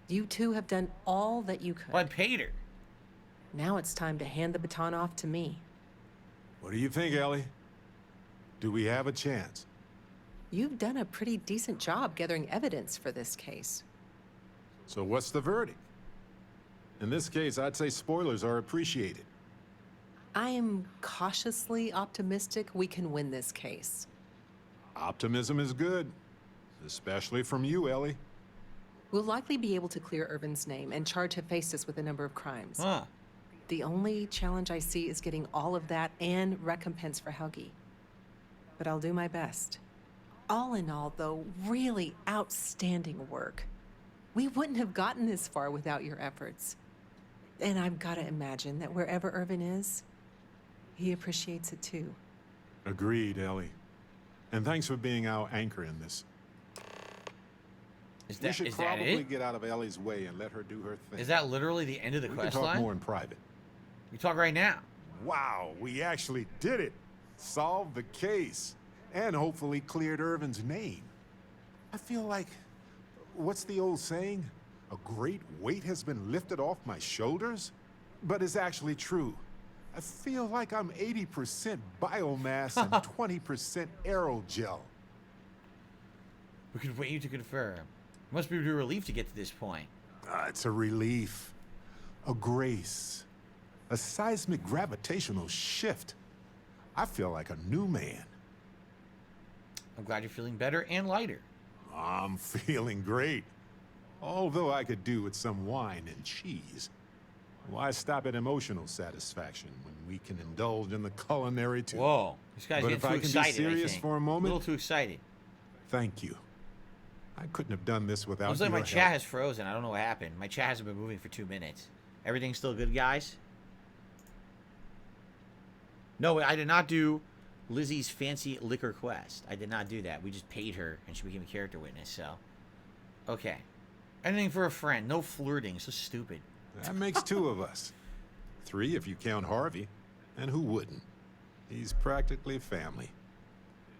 you two have done all that you could. Well, I paid her. Now it's time to hand the baton off to me. What do you think, Ellie? Do we have a chance? You've done a pretty decent job gathering evidence for this case. So what's the verdict? In this case, I'd say spoilers are appreciated. I am cautiously optimistic we can win this case. Optimism is good, especially from you, Ellie. We'll likely be able to clear Irvin's name and charge Hephaestus with a number of crimes. Huh. The only challenge I see is getting all of that and recompense for Helgi. But I'll do my best. All in all, though, really outstanding work. We wouldn't have gotten this far without your efforts. And I've got to imagine that wherever Irvin is, he appreciates it too. Agreed, Ellie. And thanks for being our anchor in this. We should probably get out of Ellie's way and let her do her thing. Is that literally the end of the We quest can talk line? more in private. We talk right now. Wow, we actually did it. Solved the case. And hopefully cleared Irvin's name. I feel like, what's the old saying? A great weight has been lifted off my shoulders? But it's actually true. I feel like I'm 80% biomass and 20% aerogel. We could wait you to confirm. It must be a relief to get to this point. It's a relief. A grace. A seismic gravitational shift. I feel like a new man. I'm glad you're feeling better and lighter. I'm feeling great. Although I could do with some wine and cheese. Why stop at emotional satisfaction when we can indulge in the culinary too? Whoa, this guy's But getting if too I can excited, be serious I think. for a moment, A little too excited. Thank you. I couldn't have done this without Looks like your my chat help. has frozen. I don't know what happened. My chat hasn't been moving for 2 minutes. Everything's still good, guys? No, I did not do Lizzie's fancy liquor quest. I did not do that. We just paid her, and she became a character witness, so. Okay. Anything for a friend. No flirting. So stupid. That makes 2 of us. 3 if you count Harvey. And who wouldn't? He's practically family.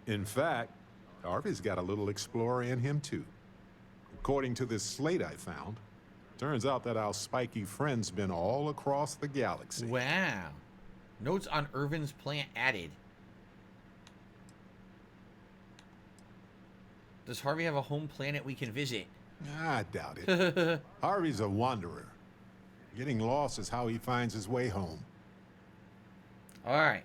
In fact, Harvey's got a little explorer in him too. According to this slate I found, Turns out that our spiky friend's been all across the galaxy. Wow. Notes on Irvin's plant added. Does Harvey have a home planet we can visit? I doubt it. Harvey's a wanderer. Getting lost is how he finds his way home. All right.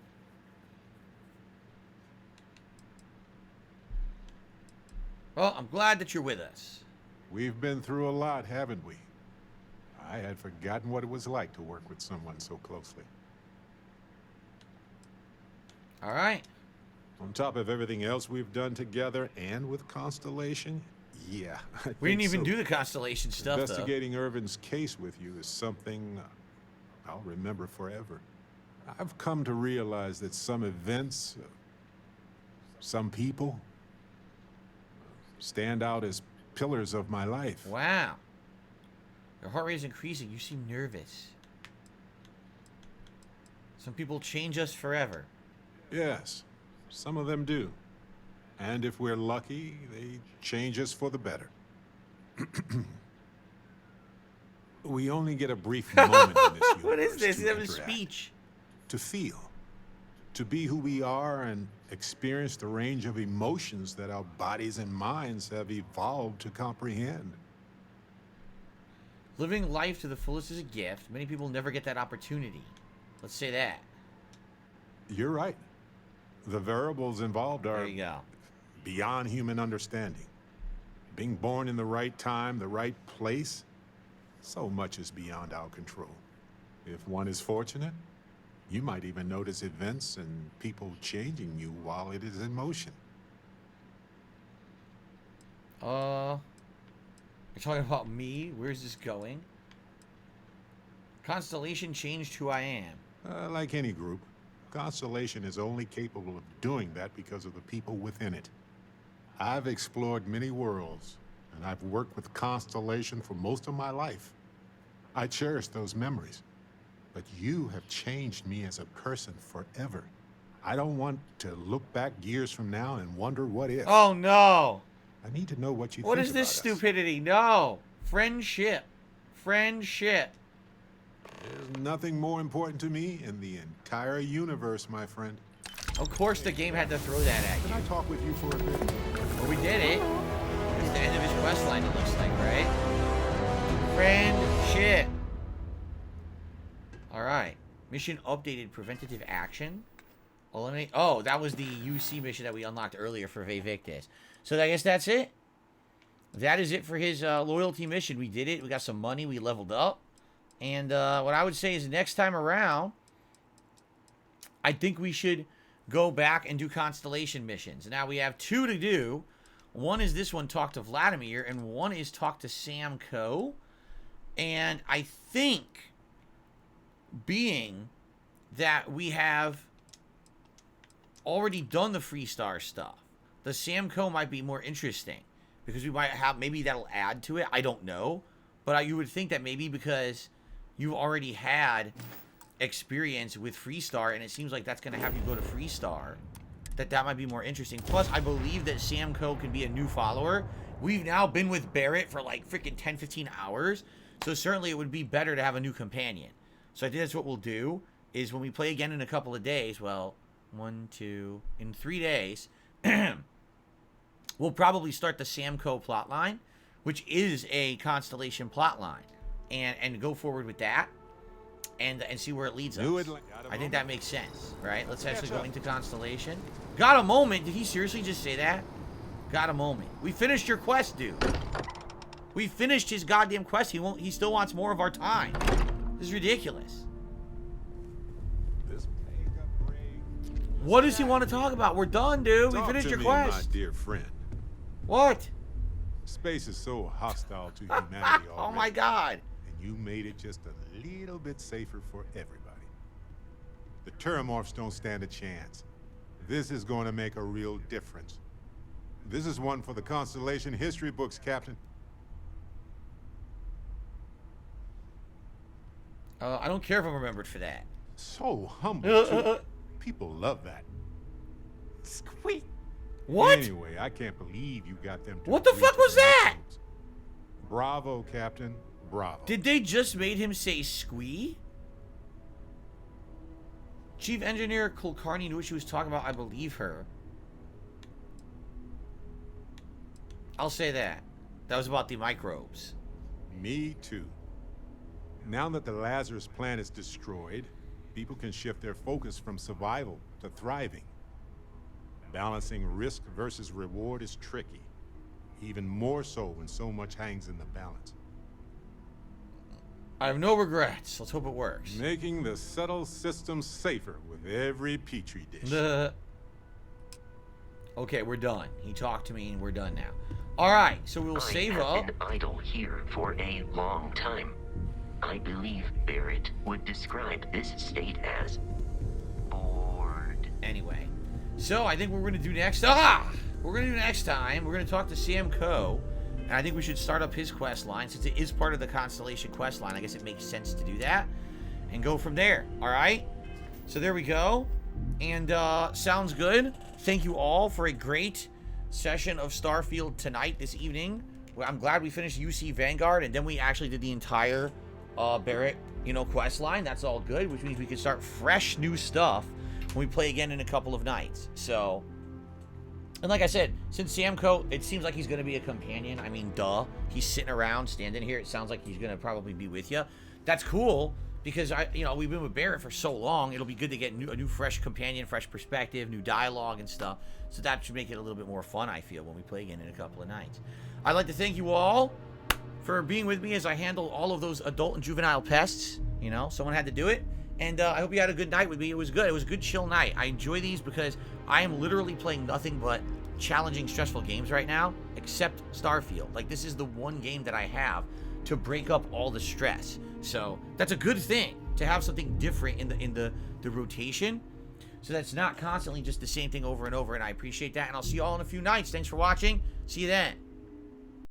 Well, I'm glad that you're with us. We've been through a lot, haven't we? I had forgotten what it was like to work with someone so closely. All right. On top of everything else we've done together and with Constellation, yeah. We didn't even do the Constellation stuff, though. Investigating Irvin's case with you is something I'll remember forever. I've come to realize that some events, some people, stand out as pillars of my life. Wow. Your heart rate is increasing. You seem nervous. Some people change us forever. Yes, some of them do. And if we're lucky, they change us for the better. We only get a brief moment in this universe. What is this? to Is that a interact, speech? to feel, to be who we are and experience the range of emotions that our bodies and minds have evolved to comprehend. Living life to the fullest is a gift. Many people never get that opportunity. Let's say that. You're right. The variables involved are There you go. beyond human understanding. Being born in the right time, the right place, so much is beyond our control. If one is fortunate, you might even notice events and people changing you while it is in motion. You're talking about me? Where's this going? Constellation changed who I am. Like any group, Constellation is only capable of doing that because of the people within it. I've explored many worlds, and I've worked with Constellation for most of my life. I cherish those memories, but you have changed me as a person forever. I don't want to look back years from now and wonder what if. Oh, no. I need to know what you What think is this about us. stupidity? No. Friendship. Friendship. There's nothing more important to me in the entire universe, my friend. Of course the game had to throw that at you. Can I talk with you for a bit? Well, we did it. It's the end of his quest line, it looks like, right? Friendship. Alright. Mission updated. Preventative action. Eliminate. Oh, that was the UC mission that we unlocked earlier for Vivictus. So I guess that's it. That is it for his loyalty mission. We did it. We got some money. We leveled up. And what I would say is next time around, I think we should go back and do Constellation missions. Now we have 2 to do. One is this one, talk to Vladimir, and one is talk to Sam Coe. And I think, being that we have already done the Freestar stuff, the Sam Coe might be more interesting. Because we might have, maybe that'll add to it. I don't know. But you would think that maybe because you already had experience with Freestar, and it seems like that's going to have you go to Freestar, that might be more interesting. Plus, I believe that Sam Coe can be a new follower. We've now been with Barrett for like freaking 10-15 hours, so certainly it would be better to have a new companion. So I think that's what we'll do, is when we play again in a couple of days, well, in 3 days, we'll probably start the Sam Coe plotline, which is a Constellation plotline, and go forward with that. And see where it leads us. I think that makes sense, right? Let's actually go into Constellation. Got a moment? Did he seriously just say that? Got a moment. We finished your quest, dude. We finished his goddamn quest. He still wants more of our time. This is ridiculous. What does he want to talk about? We're done, dude. We finished your quest. My dear friend. What? Space is so hostile to humanity already. Oh my God. You made it just a little bit safer for everybody. The Terramorphs don't stand a chance. This is going to make a real difference. This is one for the Constellation history books, Captain. I don't care if I'm remembered for that. So humble, too. People love that. Squeak. What? Anyway, I can't believe you got them to What the fuck was that? Bravo, Captain. Bravo. Did they just made him say squee? Chief Engineer Kulkarni knew what she was talking about. I believe her. I'll say that. That was about the microbes. Me too. Now that the Lazarus plant is destroyed, people can shift their focus from survival to thriving. Balancing risk versus reward is tricky. Even more so when so much hangs in the balance. I have no regrets. Let's hope it works. Making the subtle system safer with every petri dish. Okay, we're done. He talked to me and we're done now. Alright, so we'll save up. I have been idle here for a long time. I believe Barrett would describe this state as bored. Anyway, so I think what we're going to do next... We're going to do next time, we're going to talk to Sam Coe. And I think we should start up his quest line. Since it is part of the Constellation quest line, I guess it makes sense to do that. And go from there, alright? So there we go. And sounds good. Thank you all for a great session of Starfield tonight, this evening. I'm glad we finished UC Vanguard, and then we actually did the entire Barrett, quest line. That's all good, which means we can start fresh new stuff when we play again in a couple of nights. So, and like I said, since Samco, it seems like he's going to be a companion. I mean, duh. He's sitting around, standing here. It sounds like he's going to probably be with you. That's cool, because we've been with Barrett for so long. It'll be good to get a new fresh companion, fresh perspective, new dialogue and stuff. So that should make it a little bit more fun, I feel, when we play again in a couple of nights. I'd like to thank you all for being with me as I handle all of those adult and juvenile pests. Someone had to do it. And I hope you had a good night with me. It was good. It was a good chill night. I enjoy these because I am literally playing nothing but challenging, stressful games right now, except Starfield. Like, this is the one game that I have to break up all the stress. So that's a good thing, to have something different in the rotation. So that's not constantly just the same thing over and over, and I appreciate that. And I'll see you all in a few nights. Thanks for watching. See you then.